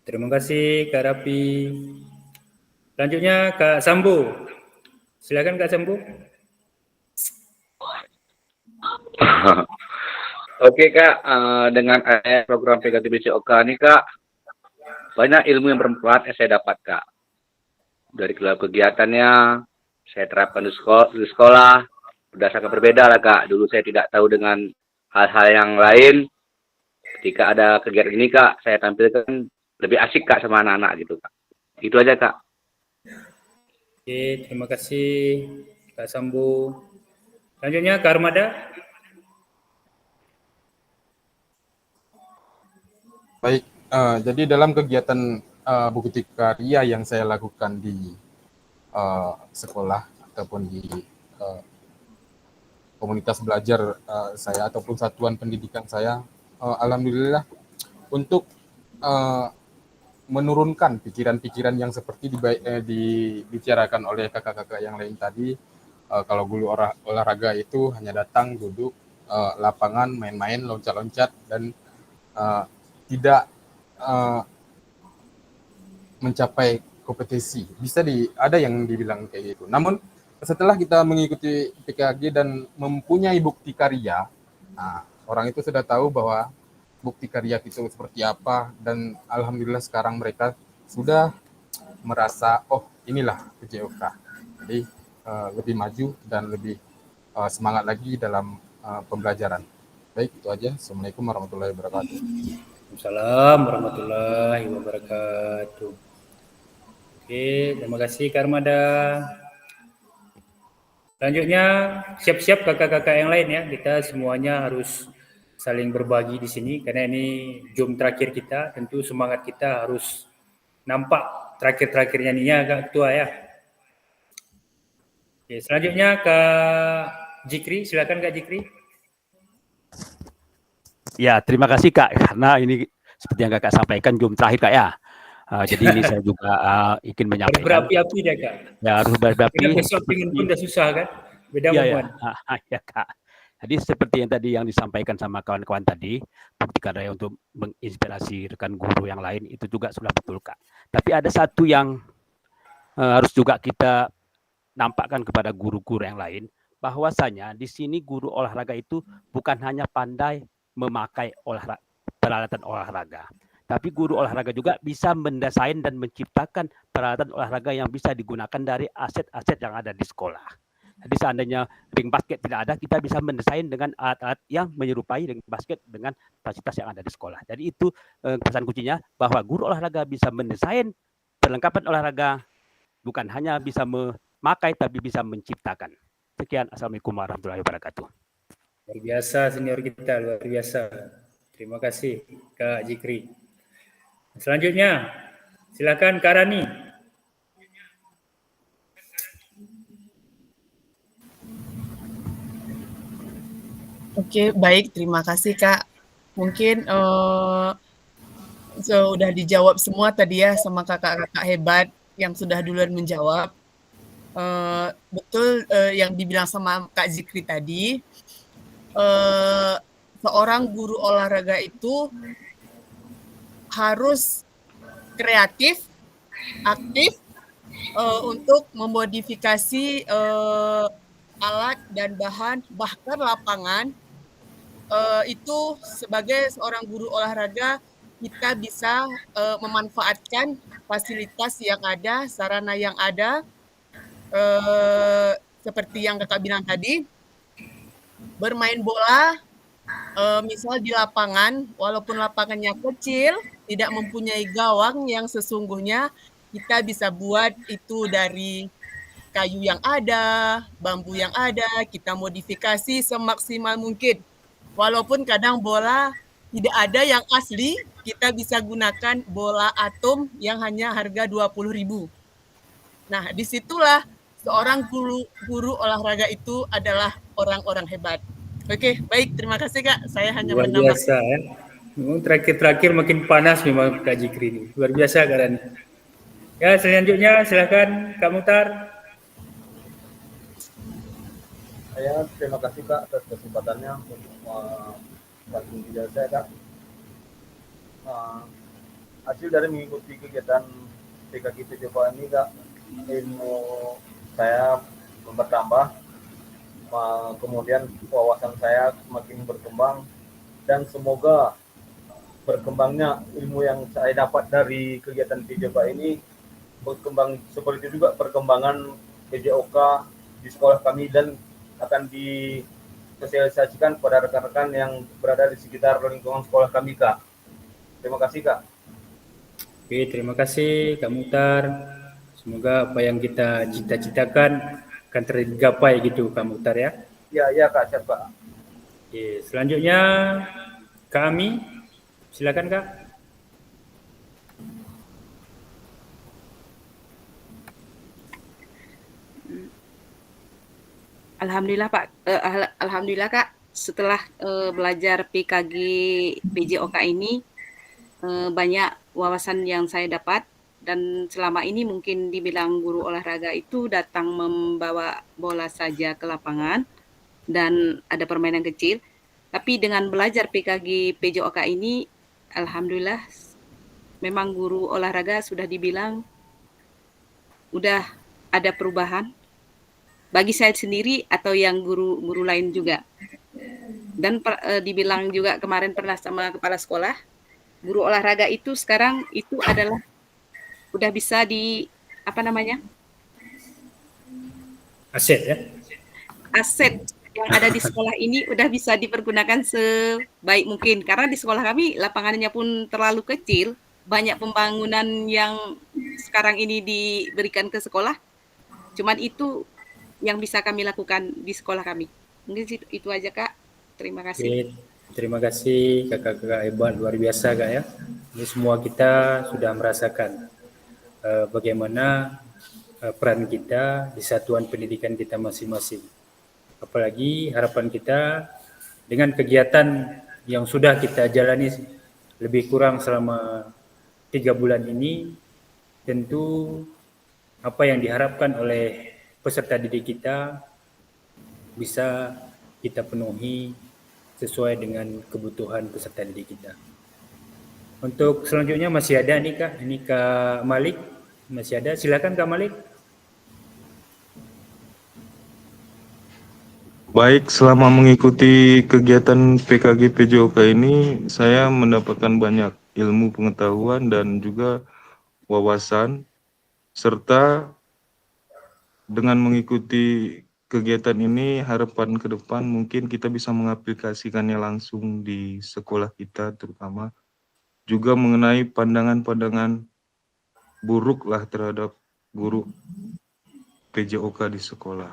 Terima kasih Kak Rapi. Selanjutnya Kak Sambo. Silakan Kak Sambo. Oke Kak, dengan program PKG PJOK ini Kak, banyak ilmu yang bermanfaat yang saya dapat Kak. Dari kegiatannya, saya terapkan di sekolah, berdasarkan berbeda lah Kak. Dulu saya tidak tahu dengan hal-hal yang lain. Ketika ada kegiatan ini Kak, saya tampilkan lebih asik Kak sama anak-anak gitu Kak. Itu aja Kak. Oke, terima kasih Kak Sambo. Selanjutnya Kak Armada. Baik, jadi dalam kegiatan bukti karya yang saya lakukan di sekolah ataupun di komunitas belajar saya ataupun satuan pendidikan saya, alhamdulillah untuk menurunkan pikiran-pikiran yang seperti dibicarakan oleh kakak-kakak yang lain tadi. Kalau guru olahraga itu hanya datang, duduk, lapangan, main-main, loncat-loncat, dan tidak mencapai kompetisi. Ada yang dibilang kayak gitu. Namun setelah kita mengikuti PKG dan mempunyai bukti karya, orang itu sudah tahu bahwa bukti karya itu seperti apa, dan alhamdulillah sekarang mereka sudah merasa, oh inilah PJOK. Jadi lebih maju dan lebih semangat lagi dalam pembelajaran. Baik, itu aja. Assalamualaikum warahmatullahi wabarakatuh. Waalaikumsalam warahmatullahi wabarakatuh. Oke, terima kasih Kak Armada. Selanjutnya siap-siap kakak-kakak yang lain ya. Kita semuanya harus saling berbagi di sini karena ini jam terakhir kita. Tentu semangat kita harus nampak terakhir-terakhirnya nih ya Kak Ketua ya. Oke, selanjutnya Kak Jikri, silakan Kak Jikri. Ya, terima kasih Kak, karena ini seperti yang Kakak sampaikan jam terakhir Kak ya. Jadi ini saya juga ingin menyampaikan. Berapi-api deh Kak. Ya, harus berapi-api. Karena besok ingin pun udah susah kan. Beda momen. Ya Kak. Jadi seperti yang tadi yang disampaikan sama kawan-kawan tadi, bukti karya untuk menginspirasi rekan guru yang lain itu juga sudah betul Kak. Tapi ada satu yang harus juga kita nampakkan kepada guru-guru yang lain, bahwasanya di sini guru olahraga itu bukan hanya pandai memakai peralatan olahraga, tapi guru olahraga juga bisa mendesain dan menciptakan peralatan olahraga yang bisa digunakan dari aset-aset yang ada di sekolah. Jadi seandainya ring basket tidak ada, kita bisa mendesain dengan alat-alat yang menyerupai ring basket dengan fasilitas yang ada di sekolah. Jadi itu pesan kuncinya, bahwa guru olahraga bisa mendesain perlengkapan olahraga, bukan hanya bisa memakai, tapi bisa menciptakan. Sekian, Assalamualaikum warahmatullahi wabarakatuh. Luar biasa senior kita, luar biasa. Terima kasih Kak Jikri. Selanjutnya, silakan Kak Rani. Oke, baik. Terima kasih Kak. Mungkin So, udah dijawab semua tadi ya sama kakak-kakak hebat yang sudah duluan menjawab. Betul yang dibilang sama Kak Zikri tadi, seorang guru olahraga itu harus kreatif, aktif untuk memodifikasi alat dan bahan, bahkan lapangan. Itu sebagai seorang guru olahraga kita bisa memanfaatkan fasilitas yang ada, sarana yang ada, seperti yang kakak bilang tadi, bermain bola, misal di lapangan, walaupun lapangannya kecil, tidak mempunyai gawang yang sesungguhnya, kita bisa buat itu dari kayu yang ada, bambu yang ada, kita modifikasi semaksimal mungkin. Walaupun kadang bola tidak ada yang asli, kita bisa gunakan bola atom yang hanya harga 20.000. Nah, disitulah seorang guru olahraga itu adalah orang-orang hebat. Oke, baik. Terima kasih, Kak. Saya hanya Luar menambah. biasa ya. Memang terakhir-terakhir makin panas memang Kak Zikri ini. Luar biasa keadaan. Ya, selanjutnya silakan Kak Muhtar. Saya terima kasih Kak atas kesempatannya untuk membantu video saya Kak. Hasil dari mengikuti kegiatan PKG PJOKA ini Kak, ilmu saya bertambah, kemudian wawasan saya semakin berkembang, dan semoga berkembangnya ilmu yang saya dapat dari kegiatan PJOKA ini berkembang seperti juga perkembangan PJOK di sekolah kami dan akan disosialisasikan kepada rekan-rekan yang berada di sekitar lingkungan sekolah kami Kak. Terima kasih Kak. Oke, terima kasih Kak Muhtar. Semoga apa yang kita cita-citakan akan tergapai gitu Kak Muhtar ya. Iya Kak, siap Kak. Oke, selanjutnya kami, silakan Kak. Alhamdulillah Pak, alhamdulillah Kak, setelah belajar PKG PJOK ini banyak wawasan yang saya dapat, dan selama ini mungkin dibilang guru olahraga itu datang membawa bola saja ke lapangan dan ada permainan kecil. Tapi dengan belajar PKG PJOK ini, alhamdulillah memang guru olahraga sudah dibilang udah ada perubahan bagi saya sendiri atau yang guru-guru lain juga. Dan dibilang juga kemarin pernah sama kepala sekolah, guru olahraga itu sekarang itu adalah udah bisa aset ya. Aset yang ada di sekolah ini udah bisa dipergunakan sebaik mungkin, karena di sekolah kami lapangannya pun terlalu kecil, banyak pembangunan yang sekarang ini diberikan ke sekolah, cuman itu yang bisa kami lakukan di sekolah kami. Mungkin itu aja Kak. Terima kasih. Oke, terima kasih kakak-kakak hebat, luar biasa Kak ya. Ini semua kita sudah merasakan bagaimana peran kita di satuan pendidikan kita masing-masing. Apalagi harapan kita dengan kegiatan yang sudah kita jalani lebih kurang selama 3 bulan ini, tentu apa yang diharapkan oleh peserta didik kita bisa kita penuhi sesuai dengan kebutuhan peserta didik kita. Untuk selanjutnya masih ada nih Kak, ini Kak Malik, masih ada, silakan Kak Malik. Baik, selama mengikuti kegiatan PKG PJOK ini, saya mendapatkan banyak ilmu pengetahuan dan juga wawasan, serta dengan mengikuti kegiatan ini, harapan ke depan mungkin kita bisa mengaplikasikannya langsung di sekolah kita, terutama juga mengenai pandangan-pandangan buruk lah terhadap guru PJOK di sekolah,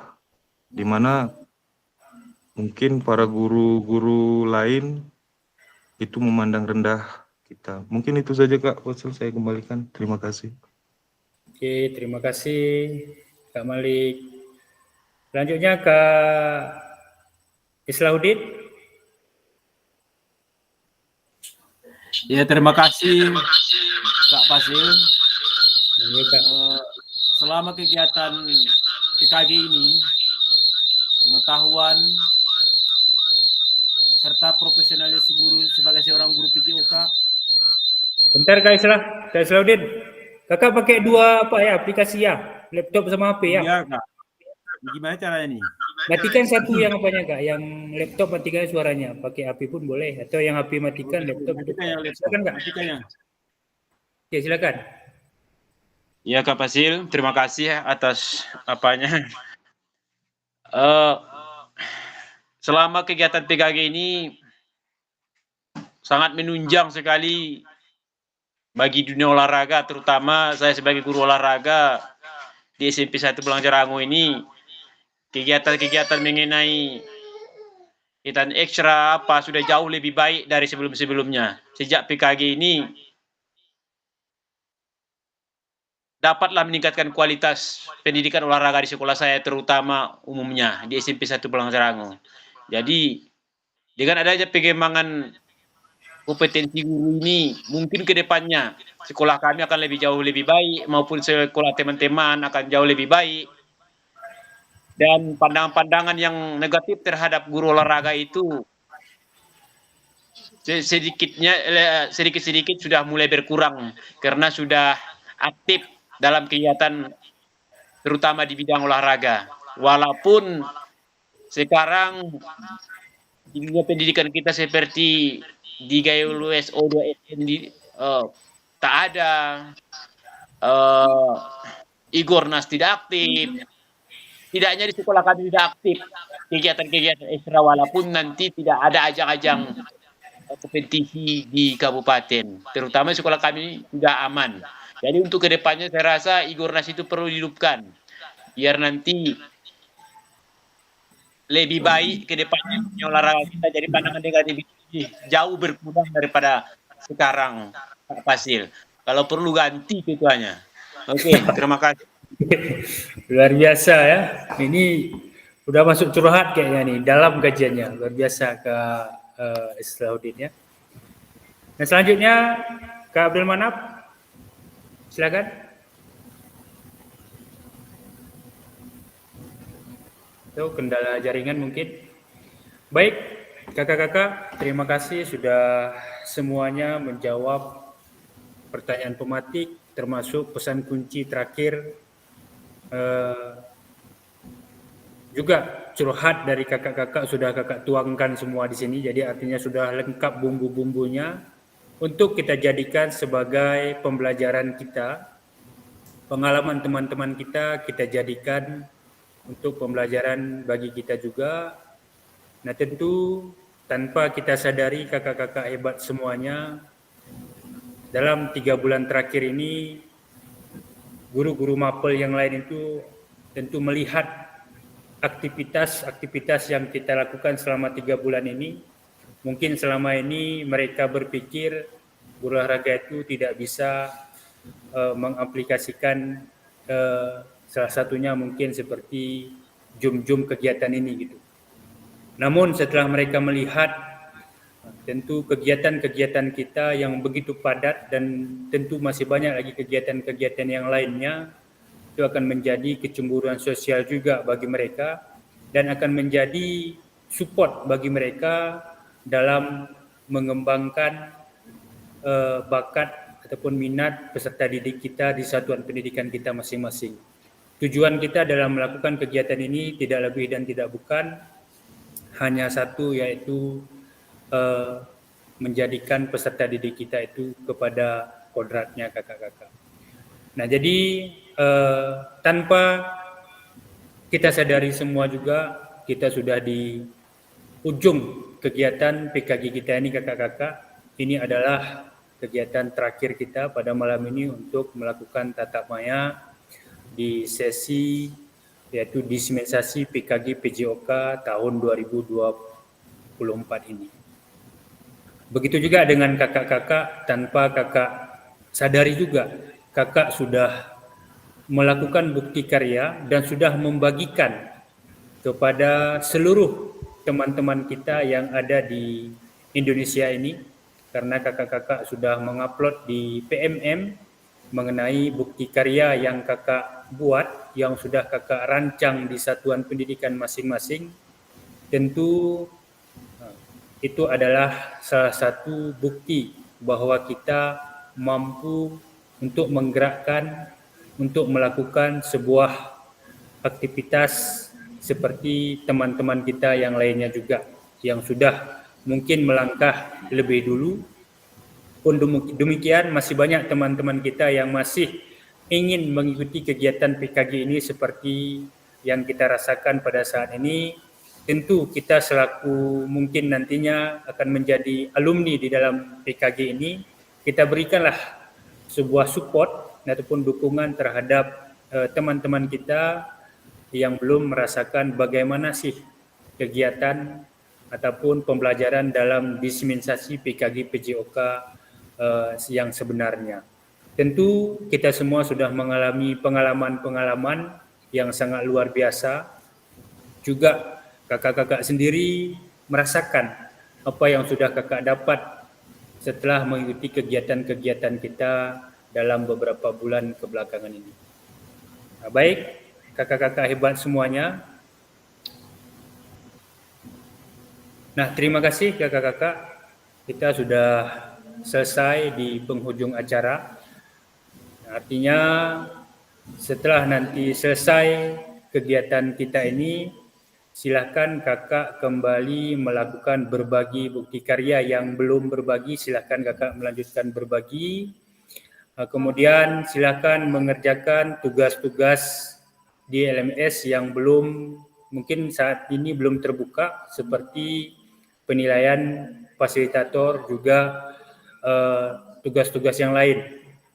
di mana mungkin para guru-guru lain itu memandang rendah kita. Mungkin itu saja Kak, saya kembalikan. Terima kasih. Oke, terima kasih Kak Malik. Selanjutnya Kak Islahuddin. Ya, terima kasih Kak Fasil. Selama kegiatan PKG ini, pengetahuan serta profesionalis guru sebagai seorang guru PJOK. Bentar Kak Islaudin. Kakak pakai dua aplikasi ya? Laptop sama HP ya? Iya, Kak. Gimana caranya nih? Matikan satu yang apanya Kak? Yang laptop matikan suaranya. Pakai HP pun boleh. Atau yang HP matikan, laptop itu. Silakan Kak. Oke, silakan. Ya Kak Fasil, terima kasih atas apanya. Selama kegiatan PKG ini sangat menunjang sekali bagi dunia olahraga, terutama saya sebagai guru olahraga di SMP 1 Belangjarango ini, kegiatan-kegiatan mengenai kegiatan ekstra apa sudah jauh lebih baik dari sebelum-sebelumnya. Sejak PKG ini dapatlah meningkatkan kualitas pendidikan olahraga di sekolah saya, terutama umumnya di SMP 1 Belangjarango. Jadi dengan adanya pengembangan kompetensi guru ini, mungkin ke depannya sekolah kami akan lebih jauh lebih baik, maupun sekolah teman-teman akan jauh lebih baik. Dan pandangan-pandangan yang negatif terhadap guru olahraga itu sedikit-sedikit sudah mulai berkurang karena sudah aktif dalam kegiatan terutama di bidang olahraga. Walaupun sekarang di dunia pendidikan kita seperti di GULSO 2SN tak ada, Igornas tidak aktif, tidak hanya di sekolah kami tidak aktif kegiatan-kegiatan ekstra, walaupun nanti tidak ada ajang-ajang kompetisi di kabupaten, terutama sekolah kami sudah aman. Jadi untuk kedepannya saya rasa Igornas itu perlu dihidupkan biar nanti lebih baik ke depannya olahraga kita, jadi pandangan negatif jauh berkurang daripada sekarang Pak Fasil. Kalau perlu ganti ketuanya. Oke, terima kasih. Luar biasa ya. Ini udah masuk curhat kayaknya nih dalam kajiannya. Luar biasa Kak Islaudin ya. Nah selanjutnya Kak Abdul Manap. Silakan. Itu kendala jaringan mungkin. Baik, kakak-kakak, terima kasih sudah semuanya menjawab pertanyaan pematik, termasuk pesan kunci terakhir, juga curhat dari kakak-kakak sudah kakak tuangkan semua di sini. Jadi artinya sudah lengkap bumbu-bumbunya untuk kita jadikan sebagai pembelajaran kita, pengalaman teman-teman kita jadikan untuk pembelajaran bagi kita juga. Nah tentu tanpa kita sadari kakak-kakak hebat semuanya, dalam 3 bulan terakhir ini guru-guru mapel yang lain itu tentu melihat aktivitas yang kita lakukan selama 3 bulan ini. Mungkin selama ini mereka berpikir guru olahraga itu tidak bisa mengaplikasikan salah satunya mungkin seperti Zoom kegiatan ini gitu. Namun setelah mereka melihat tentu kegiatan-kegiatan kita yang begitu padat dan tentu masih banyak lagi kegiatan-kegiatan yang lainnya, itu akan menjadi kecemburuan sosial juga bagi mereka dan akan menjadi support bagi mereka dalam mengembangkan bakat ataupun minat peserta didik kita di satuan pendidikan kita masing-masing. Tujuan kita dalam melakukan kegiatan ini tidak lebih dan tidak bukan hanya satu, yaitu menjadikan peserta didik kita itu kepada kodratnya kakak-kakak. Nah jadi tanpa kita sadari semua juga kita sudah di ujung kegiatan PKG kita ini kakak-kakak. Ini adalah kegiatan terakhir kita pada malam ini untuk melakukan tatap maya di sesi yaitu dispensasi PKG PJOK tahun 2024 ini. Begitu juga dengan kakak-kakak, tanpa kakak sadari juga, kakak sudah melakukan bukti karya dan sudah membagikan kepada seluruh teman-teman kita yang ada di Indonesia ini. karena kakak-kakak sudah mengupload di PMM mengenai bukti karya yang kakak buat, yang sudah kakak rancang di satuan pendidikan masing-masing. Tentu itu adalah salah satu bukti bahwa kita mampu untuk menggerakkan, untuk melakukan sebuah aktivitas seperti teman-teman kita yang lainnya juga yang sudah mungkin melangkah lebih dulu. Pun demikian masih banyak teman-teman kita yang masih ingin mengikuti kegiatan PKG ini seperti yang kita rasakan pada saat ini. Tentu kita selaku mungkin nantinya akan menjadi alumni di dalam PKG ini, kita berikanlah sebuah support ataupun dukungan terhadap teman-teman kita yang belum merasakan bagaimana sih kegiatan ataupun pembelajaran dalam dispensasi PKG PJOK yang sebenarnya. Tentu kita semua sudah mengalami pengalaman-pengalaman yang sangat luar biasa. Juga kakak-kakak sendiri merasakan apa yang sudah kakak dapat setelah mengikuti kegiatan-kegiatan kita dalam beberapa bulan kebelakangan ini. Nah, baik, kakak-kakak hebat semuanya. Nah, terima kasih kakak-kakak. Kita sudah selesai di penghujung acara. Artinya setelah nanti selesai kegiatan kita ini, silakan kakak kembali melakukan berbagi bukti karya. Yang belum berbagi, silakan kakak melanjutkan berbagi. Kemudian silakan mengerjakan tugas-tugas di LMS yang belum, mungkin saat ini belum terbuka, seperti penilaian fasilitator, juga tugas-tugas yang lain.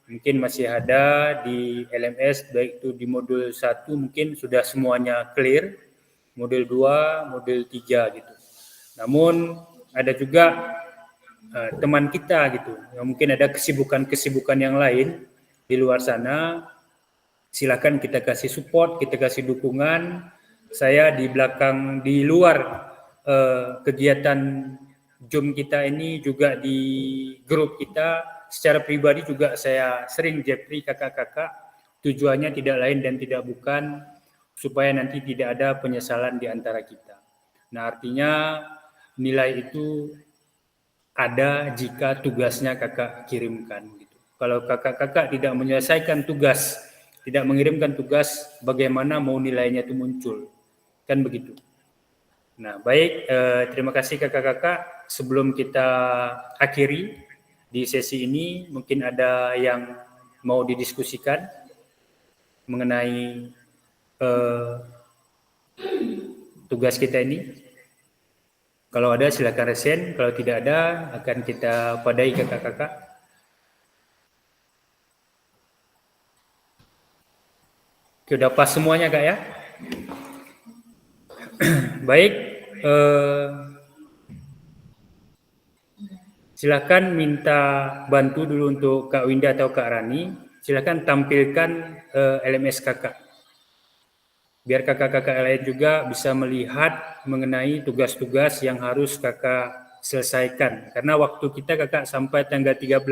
Mungkin masih ada di LMS, baik itu di modul 1 mungkin sudah semuanya clear, modul 2, modul 3 gitu. Namun ada juga teman kita gitu, yang mungkin ada kesibukan-kesibukan yang lain di luar sana. Silakan kita kasih support, kita kasih dukungan. Saya di belakang, di luar kegiatan Zoom kita ini, juga di grup kita, secara pribadi juga saya sering japri kakak-kakak. Tujuannya tidak lain dan tidak bukan supaya nanti tidak ada penyesalan di antara kita. Nah, artinya nilai itu ada jika tugasnya kakak kirimkan gitu. Kalau kakak-kakak tidak menyelesaikan tugas, tidak mengirimkan tugas, bagaimana mau nilainya itu muncul? Kan begitu. Nah, baik, terima kasih kakak-kakak. Sebelum kita akhiri di sesi ini, mungkin ada yang mau didiskusikan mengenai tugas kita ini. Kalau ada silakan resen, kalau tidak ada akan kita padai kakak-kakak. Oke, udah pas semuanya kak ya? Baik, silakan minta bantu dulu untuk Kak Winda atau Kak Rani. Silakan tampilkan LMS kakak. Biar kakak-kakak lain juga bisa melihat mengenai tugas-tugas yang harus kakak selesaikan. Karena waktu kita kakak sampai tanggal 13.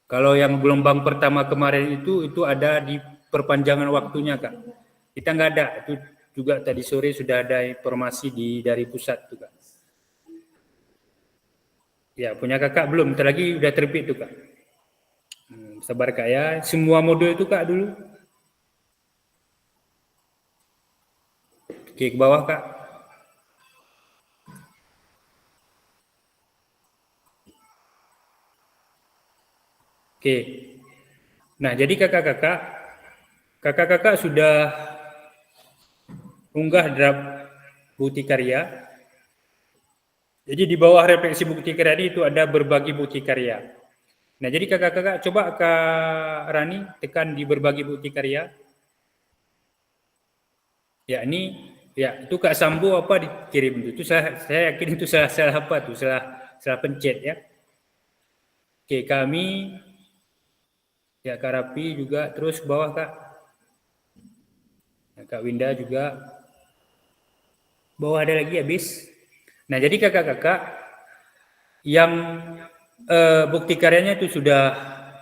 Kalau yang gelombang pertama kemarin itu ada di perpanjangan waktunya kak. Kita nggak ada, itu juga tadi sore sudah ada informasi dari pusat tuh kak. Ya, punya kakak belum, ntar lagi udah terbit tuh kak. Sabar kak ya, semua modul itu kak dulu. Oke, ke bawah kak. Oke. Nah, jadi kakak-kakak sudah unggah draft bukti karya. Jadi di bawah refleksi bukti karya ini itu ada berbagi bukti karya. Nah, jadi kakak-kakak coba Kak Rani tekan di berbagi bukti karya. Ya, ini ya itu Kak Sambo apa dikirim itu saya yakin itu salah apa tuh, salah pencet ya. Oke, kami ya Kak Rapi juga, terus ke bawah Kak. Nah, Kak Winda juga. Bawah ada lagi habis. Nah, jadi kakak-kakak yang bukti karyanya itu sudah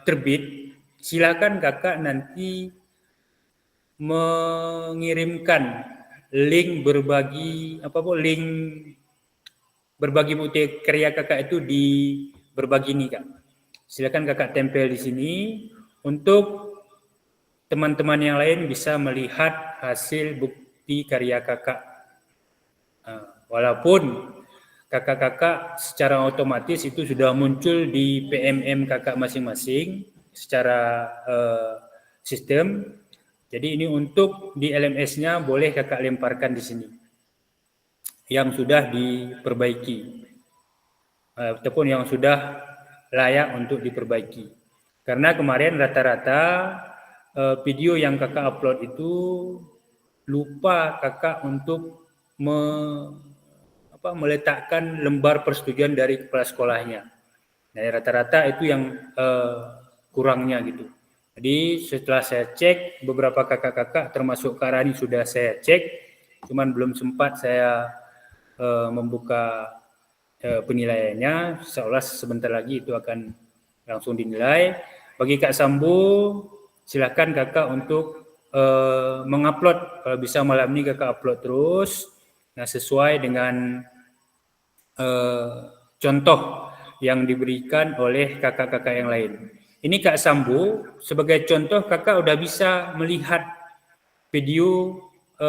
terbit, silakan kakak nanti mengirimkan link berbagi bukti karya kakak itu di berbagi ini kak. Silakan kakak tempel di sini untuk teman-teman yang lain bisa melihat hasil bukti karya kakak. Walaupun kakak-kakak secara otomatis itu sudah muncul di PMM kakak masing-masing secara sistem. Jadi ini untuk di LMS-nya boleh kakak lemparkan di sini yang sudah diperbaiki ataupun yang sudah layak untuk diperbaiki. Karena kemarin rata-rata video yang kakak upload itu lupa kakak untuk meletakkan lembar persetujuan dari kepala sekolahnya. Nah, rata-rata itu yang kurangnya gitu. Jadi setelah saya cek, beberapa kakak-kakak termasuk Kak Rani sudah saya cek, cuman belum sempat saya membuka penilaiannya, seolah sebentar lagi itu akan langsung dinilai. Bagi Kak Sambu, silakan kakak untuk mengupload, kalau bisa malam ini kakak upload terus, nah sesuai dengan contoh yang diberikan oleh kakak-kakak yang lain. Ini Kak Sambu, sebagai contoh kakak udah bisa melihat video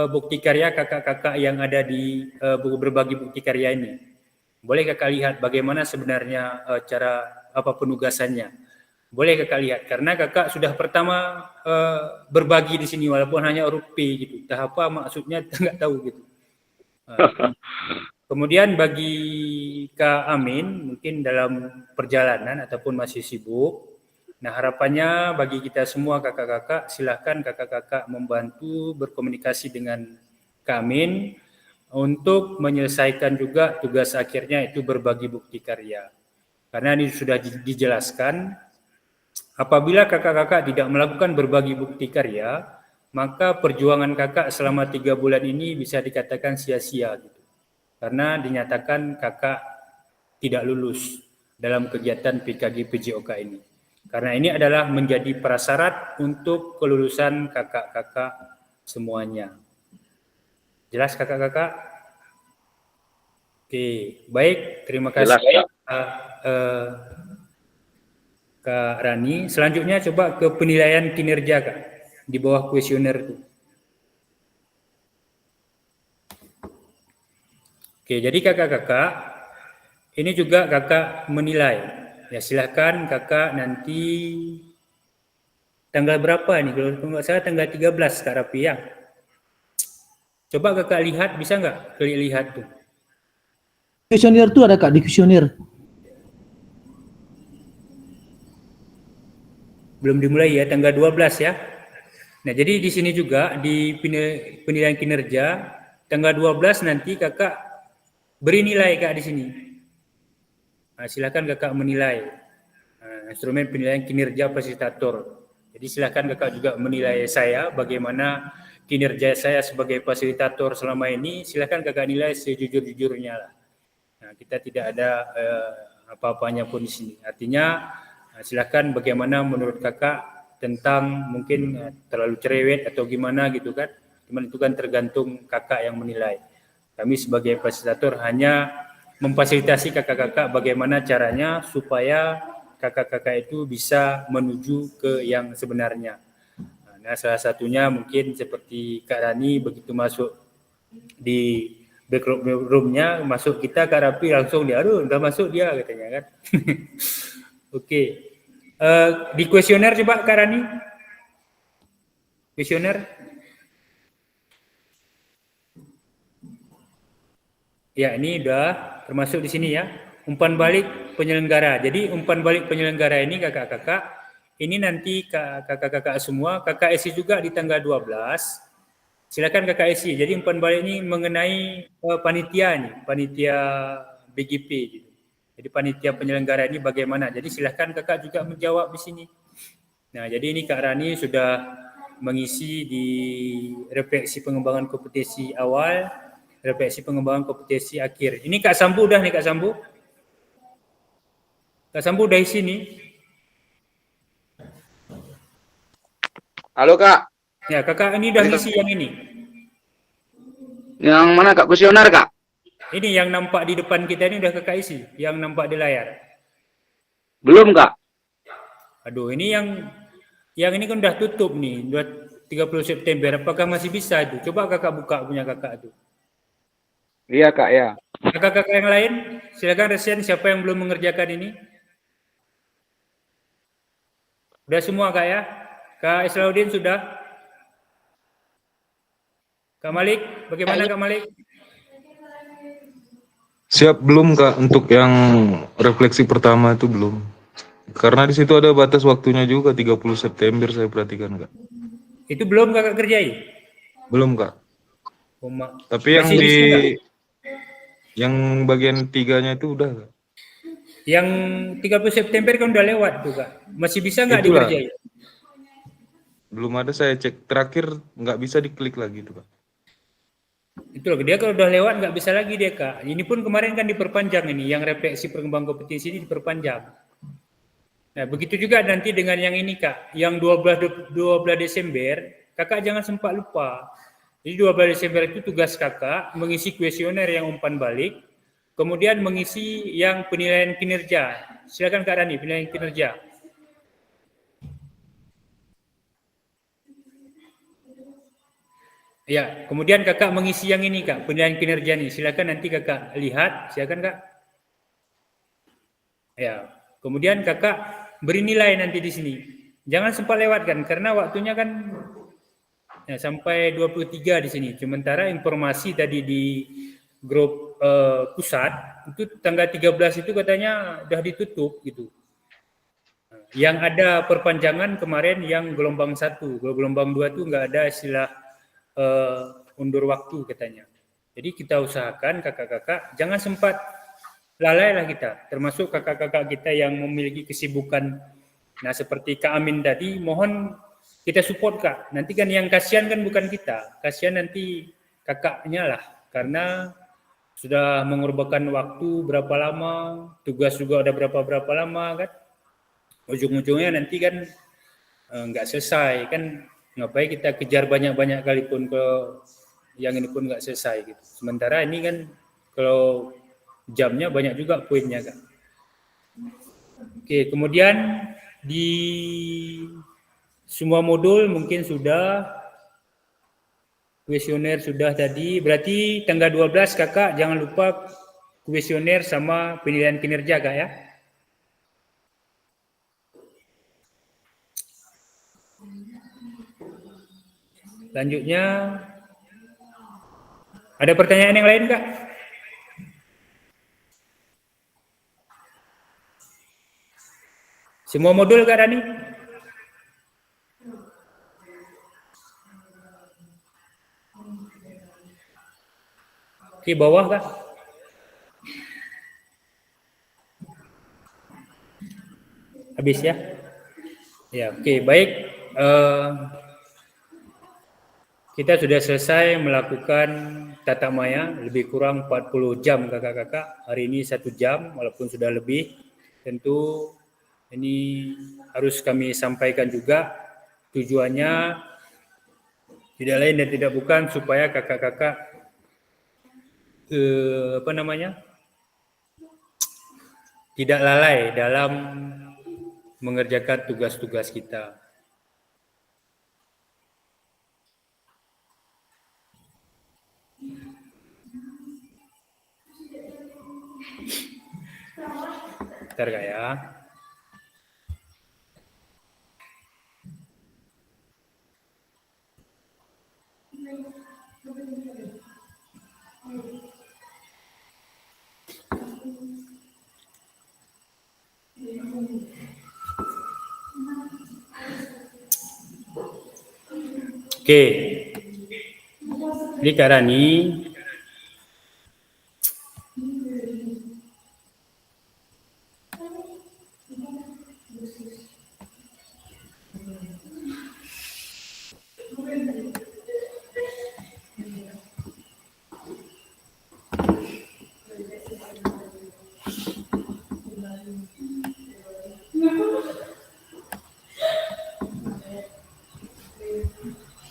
bukti karya kakak-kakak yang ada di berbagi bukti karya ini. Boleh kakak lihat bagaimana sebenarnya cara penugasannya. Boleh kakak lihat, karena kakak sudah pertama berbagi di sini walaupun hanya huruf P gitu. Entah apa maksudnya nggak tahu gitu. Kemudian bagi Kak Amin mungkin dalam perjalanan ataupun masih sibuk. Nah, harapannya bagi kita semua kakak-kakak, silahkan kakak-kakak membantu berkomunikasi dengan Kak Amin untuk menyelesaikan juga tugas akhirnya itu berbagi bukti karya. Karena ini sudah dijelaskan, apabila kakak-kakak tidak melakukan berbagi bukti karya, maka perjuangan kakak selama 3 bulan ini bisa dikatakan sia-sia gitu. Karena dinyatakan kakak tidak lulus dalam kegiatan PKG PJOK ini. Karena ini adalah menjadi prasyarat untuk kelulusan kakak-kakak semuanya. Jelas kakak-kakak? Oke, baik. Terima kasih Kak Rani. Selanjutnya coba ke penilaian kinerja Kak, di bawah kuesioner itu. Oke, jadi kakak-kakak, ini juga kakak menilai. Ya silahkan kakak nanti tanggal berapa nih? Kalau nggak salah tanggal 13 Kak Rapi ya. Coba kakak lihat, bisa nggak klik lihat tuh? Kuesioner tuh ada Kak di kuesioner. Belum dimulai ya, tanggal 12 ya. Nah, jadi di sini juga di penilaian kinerja tanggal 12 nanti kakak beri nilai Kak di sini. Nah, silakan kakak menilai instrumen penilaian kinerja fasilitator. Jadi silakan kakak juga menilai saya bagaimana kinerja saya sebagai fasilitator selama ini. Silakan kakak nilai sejujur-jujurnya lah. Nah, kita tidak ada apa-apanya pun di sini. Artinya silakan bagaimana menurut kakak tentang mungkin terlalu cerewet atau gimana gitu kan. Cuman itu kan tergantung kakak yang menilai. Kami sebagai fasilitator hanya memfasilitasi kakak-kakak bagaimana caranya supaya kakak-kakak itu bisa menuju ke yang sebenarnya. Nah, salah satunya mungkin seperti Kak Rani begitu masuk di backroom-nya, masuk kita Kak Rapi langsung dia, aduh udah masuk dia katanya kan. Oke. Di kuesioner coba Kak Rani. Kuesioner. Ya, ini udah termasuk di sini ya. Umpan balik penyelenggara. Jadi umpan balik penyelenggara ini kakak-kakak, ini nanti kakak-kakak semua, kakak isi juga di tanggal 12. Silakan kakak isi. Jadi umpan balik ini mengenai panitia nih, panitia BGP gitu. Jadi panitia penyelenggara ini bagaimana? Jadi silakan kakak juga menjawab di sini. Nah, jadi ini Kak Rani sudah mengisi di refleksi pengembangan kompetensi awal, refleksi pengembangan kompetensi akhir. Ini Kak Sambu udah nih Kak Sambu? Kak Sambu dari sini. Halo Kak. Ya, Kakak ini udah ngisi yang ini. Yang mana Kak? Kuesioner Kak? Ini yang nampak di depan kita ini udah Kakak isi, yang nampak di layar. Belum Kak. Aduh, ini yang ini kan udah tutup nih, udah 30 September. Apakah masih bisa itu? Coba Kakak buka punya Kakak itu. Iya Kak ya. Kakak-kakak yang lain, silakan resen siapa yang belum mengerjakan ini. Udah semua Kak ya? Kak Islaudin sudah? Kak Malik, bagaimana Kak Malik? Siap belum Kak untuk yang refleksi pertama itu belum. Karena di situ ada batas waktunya juga 30 September saya perhatikan Kak. Itu belum Kakak kerjai? Belum Kak. Tapi yang Masih di bisa, yang bagian 3-nya itu udah Kak. yang 30 September kan udah lewat tuh Kak. Masih bisa nggak Itulah. dikerjain? Belum ada, saya cek terakhir nggak bisa diklik lagi tuh Kak. Itu loh, dia kalau udah lewat nggak bisa lagi dia Kak. Ini pun kemarin kan diperpanjang ini, yang refleksi perkembangan kompetisi ini diperpanjang. Nah, begitu juga nanti dengan yang ini Kak, yang 12 Desember, Kakak jangan sempat lupa. Jadi 12 Desember itu tugas Kakak mengisi kuesioner yang umpan balik, kemudian mengisi yang penilaian kinerja. Silakan Kak Rani, penilaian kinerja. Ya, kemudian Kakak mengisi yang ini Kak, penilaian kinerja nih. Silakan nanti Kakak lihat, silakan Kak. Ya, kemudian Kakak beri nilai nanti di sini. Jangan sempat lewatkan karena waktunya kan ya, sampai 23 di sini. Sementara informasi tadi di grup pusat itu tanggal 13 itu katanya udah ditutup gitu. Yang ada perpanjangan kemarin yang gelombang 1, gelombang 2 itu nggak ada istilah undur waktu katanya. Jadi kita usahakan kakak-kakak jangan sempat lalai lah kita, termasuk kakak-kakak kita yang memiliki kesibukan. Nah seperti Kak Amin tadi, mohon kita support Kak. Nanti kan yang kasihan kan bukan kita, kasihan nanti kakaknya lah, karena sudah mengorbankan waktu berapa lama, tugas juga udah berapa lama kan. Ujung-ujungnya nanti kan nggak selesai kan. Ngapain kita kejar banyak-banyak kali pun ke yang ini pun nggak selesai gitu. Sementara ini kan kalau jamnya banyak juga poinnya kan. Oke, kemudian di semua modul mungkin sudah, kuesioner sudah tadi. Berarti tanggal 12 kakak jangan lupa kuesioner sama penilaian kinerja kak ya. Selanjutnya, ada pertanyaan yang lain, Kak? Semua modul, Kak Rani? Di bawah, Kak? Habis ya? Ya, oke, baik. Kita sudah selesai melakukan tatap maya lebih kurang 40 jam kakak-kakak. Hari ini 1 jam walaupun sudah lebih. Tentu ini harus kami sampaikan juga tujuannya tidak lain dan tidak bukan supaya kakak-kakak tidak lalai dalam mengerjakan tugas-tugas kita. Bentar Kak ya. Oke. Ini Kak Rani.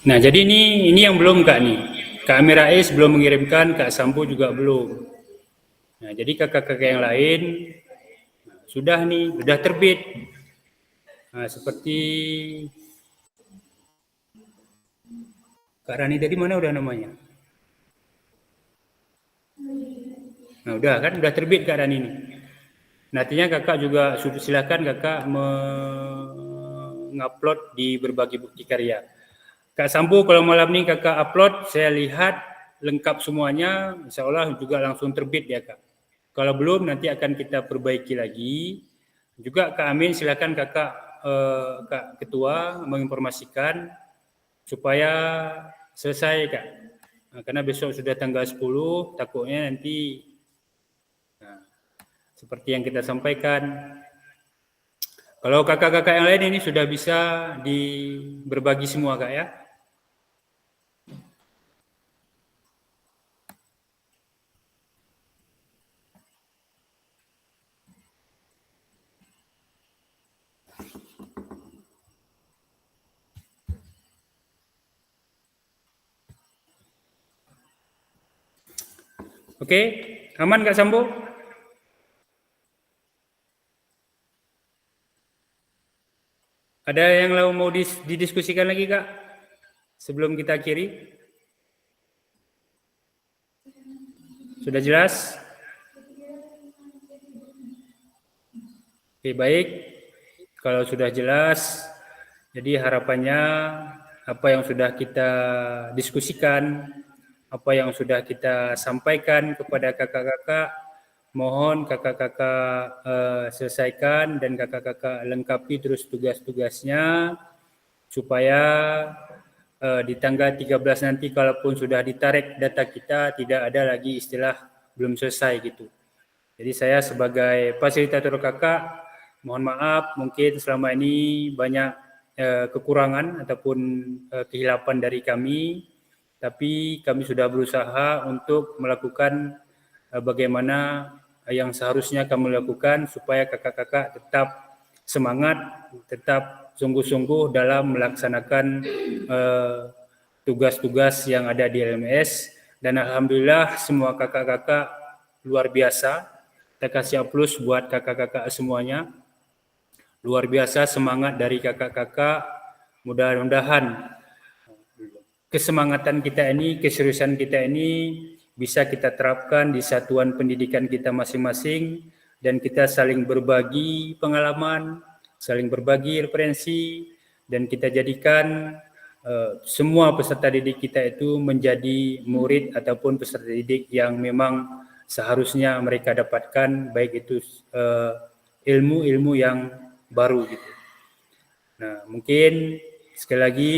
Nah, jadi ini yang belum Kak nih. Kak Amir Rais belum mengirimkan, Kak Sambo juga belum. Nah, jadi kakak-kakak yang lain sudah nih, sudah terbit. Nah, seperti Kak Rani tadi mana udah namanya? Nah, udah kan, udah terbit Kak Rani ini. Nantinya kakak juga silakan kakak mengupload di berbagi bukti karya. Kak Sambo kalau malam ini kakak upload, saya lihat lengkap semuanya, insya Allah juga langsung terbit ya Kak. Kalau belum nanti akan kita perbaiki lagi. Juga Kak Amin silakan kakak Kak Ketua menginformasikan supaya selesai Kak. Nah, karena besok sudah tanggal 10, takutnya nanti seperti yang kita sampaikan. Kalau kakak-kakak yang lain ini sudah bisa berbagi semua Kak ya. Oke, aman Kak Sambo? Ada yang mau didiskusikan lagi Kak? Sebelum kita akhiri? Sudah jelas? Oke, baik. Kalau sudah jelas, jadi harapannya apa yang sudah kita diskusikan, apa yang sudah kita sampaikan kepada kakak-kakak, mohon kakak-kakak selesaikan dan kakak-kakak lengkapi terus tugas-tugasnya supaya di tanggal 13 nanti kalaupun sudah ditarik data kita tidak ada lagi istilah belum selesai gitu. Jadi saya sebagai fasilitator kakak mohon maaf mungkin selama ini banyak kekurangan ataupun kehilapan dari kami, tapi kami sudah berusaha untuk melakukan bagaimana yang seharusnya kami lakukan supaya kakak-kakak tetap semangat, tetap sungguh-sungguh dalam melaksanakan tugas-tugas yang ada di LMS. Dan alhamdulillah semua kakak-kakak luar biasa. Kita kasih aplaus buat kakak-kakak semuanya. Luar biasa semangat dari kakak-kakak. Mudah-mudahan kesemangatan kita ini, keseriusan kita ini bisa kita terapkan di satuan pendidikan kita masing-masing dan kita saling berbagi pengalaman, saling berbagi referensi dan kita jadikan semua peserta didik kita itu menjadi murid ataupun peserta didik yang memang seharusnya mereka dapatkan, baik itu ilmu-ilmu yang baru gitu. Nah, mungkin sekali lagi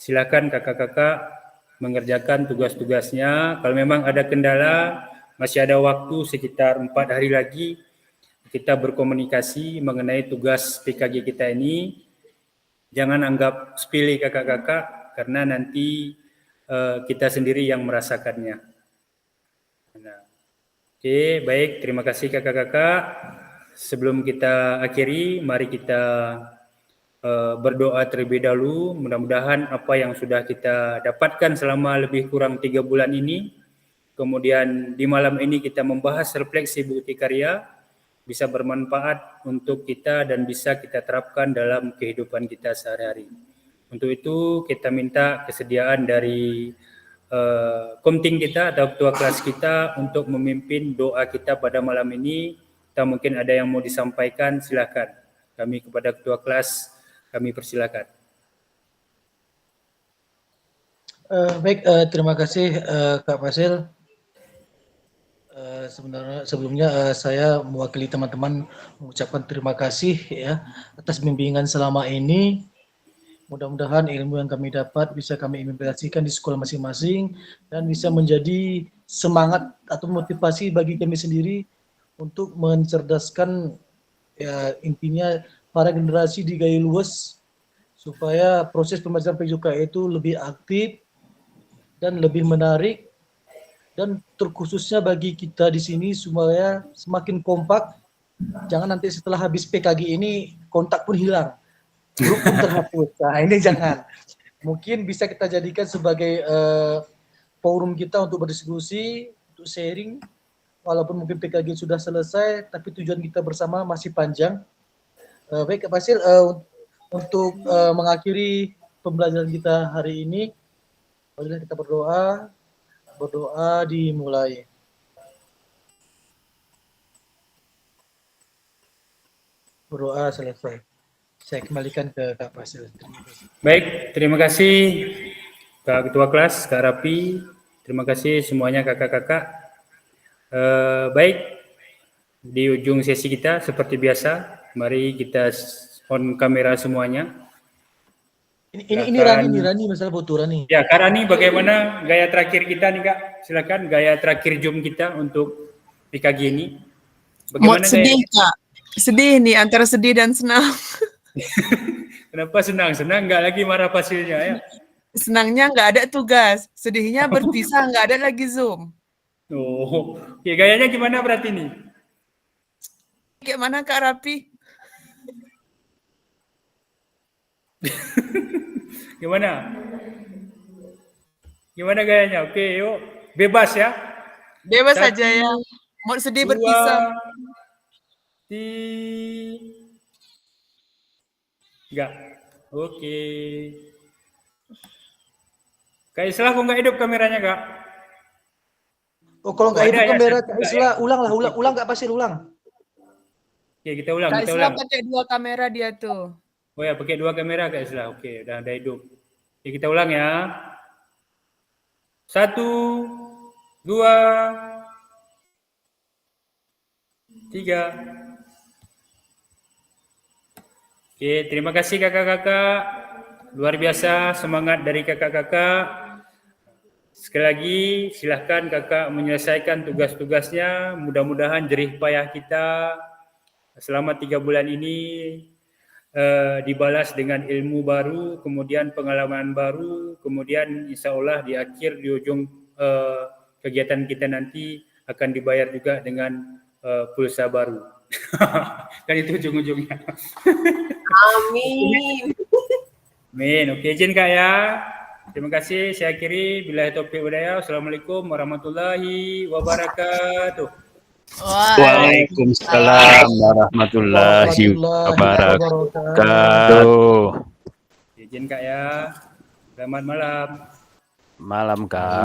silakan kakak-kakak mengerjakan tugas-tugasnya. Kalau memang ada kendala, masih ada waktu sekitar 4 hari lagi kita berkomunikasi mengenai tugas PKG kita ini. Jangan anggap sepele kakak-kakak karena nanti kita sendiri yang merasakannya. Nah, oke, baik, terima kasih kakak-kakak. Sebelum kita akhiri, mari kita berdoa terlebih dahulu. Mudah-mudahan apa yang sudah kita dapatkan selama lebih kurang 3 bulan ini, kemudian di malam ini kita membahas refleksi bukti karya, bisa bermanfaat untuk kita dan bisa kita terapkan dalam kehidupan kita sehari-hari. Untuk itu kita minta kesediaan dari komting kita atau ketua kelas kita untuk memimpin doa kita pada malam ini. Atau mungkin ada yang mau disampaikan, silakan. Kami kepada ketua kelas, kami persilakan. Baik, terima kasih Kak Fasil. Sebenarnya sebelumnya saya mewakili teman-teman mengucapkan terima kasih ya atas bimbingan selama ini. Mudah-mudahan ilmu yang kami dapat bisa kami implementasikan di sekolah masing-masing dan bisa menjadi semangat atau motivasi bagi kami sendiri untuk mencerdaskan ya intinya para generasi di Gayo Luas supaya proses pembelajaran PJK itu lebih aktif dan lebih menarik dan terkhususnya bagi kita di sini supaya semakin kompak. Jangan nanti setelah habis PKG ini kontak pun hilang. Grup pun terhapus. Nah, ini jangan. Mungkin bisa kita jadikan sebagai forum kita untuk berdiskusi, untuk sharing. Walaupun mungkin PKG sudah selesai, tapi tujuan kita bersama masih panjang. Baik, Kak Fasil, untuk mengakhiri pembelajaran kita hari ini, marilah kita berdoa. Berdoa dimulai. Berdoa selesai. Saya kembalikan ke Kak Fasil. Baik, terima kasih Kak Ketua Kelas, Kak Rapi. Terima kasih semuanya kakak-kakak. Baik, di ujung sesi kita seperti biasa, mari kita on kamera semuanya. Ini Rani masalah foto Rani. Ya, Kak Rani, bagaimana gaya terakhir kita nih Kak? Silakan gaya terakhir Zoom kita untuk PKG ini. Bagaimana Sedih Kak, sedih nih antara sedih dan senang. Kenapa senang? Senang nggak lagi marah Fasilnya ya? Senangnya nggak ada tugas, sedihnya berpisah nggak ada lagi Zoom. Oh, ya gayanya gimana berarti nih? Kayak mana Kak Rapi? Gimana? Gimana gayanya? Oke, yuk. Bebas ya? Bebas 1, aja ya. Mau sedih 2, berpisah. 3. Enggak. Oke. Kak Islah kok nggak hidup kameranya, Kak? Oh, kalau nggak hidup Ada ya, kamera, saya Kak buka Islah, ya. ulang Kak Fasil, ulang. Oke, kita ulang, Kak kita Islah ulang. pakai 2 kamera dia tuh. Oh ya, pakai 2 kamera Kak Islah. Oke, udah hidup. Oke, kita ulang ya. 1, 2, 3. Oke, terima kasih kakak-kakak. Luar biasa semangat dari kakak-kakak. Sekali lagi silahkan kakak menyelesaikan tugas-tugasnya. Mudah-mudahan jerih payah kita selama 3 bulan ini dibalas dengan ilmu baru, kemudian pengalaman baru, kemudian insya Allah di akhir, di ujung kegiatan kita nanti akan dibayar juga dengan pulsa baru. Kan itu ujung-ujungnya. Amin. Amin. Oke, izin Kak ya. Terima kasih. Saya akhiri. Billahi taufiq wal hidayah. Assalamualaikum warahmatullahi wabarakatuh. Waalaikumsalam warahmatullahi wabarakatuh. Izin Kak ya. Selamat malam. Malam Kak.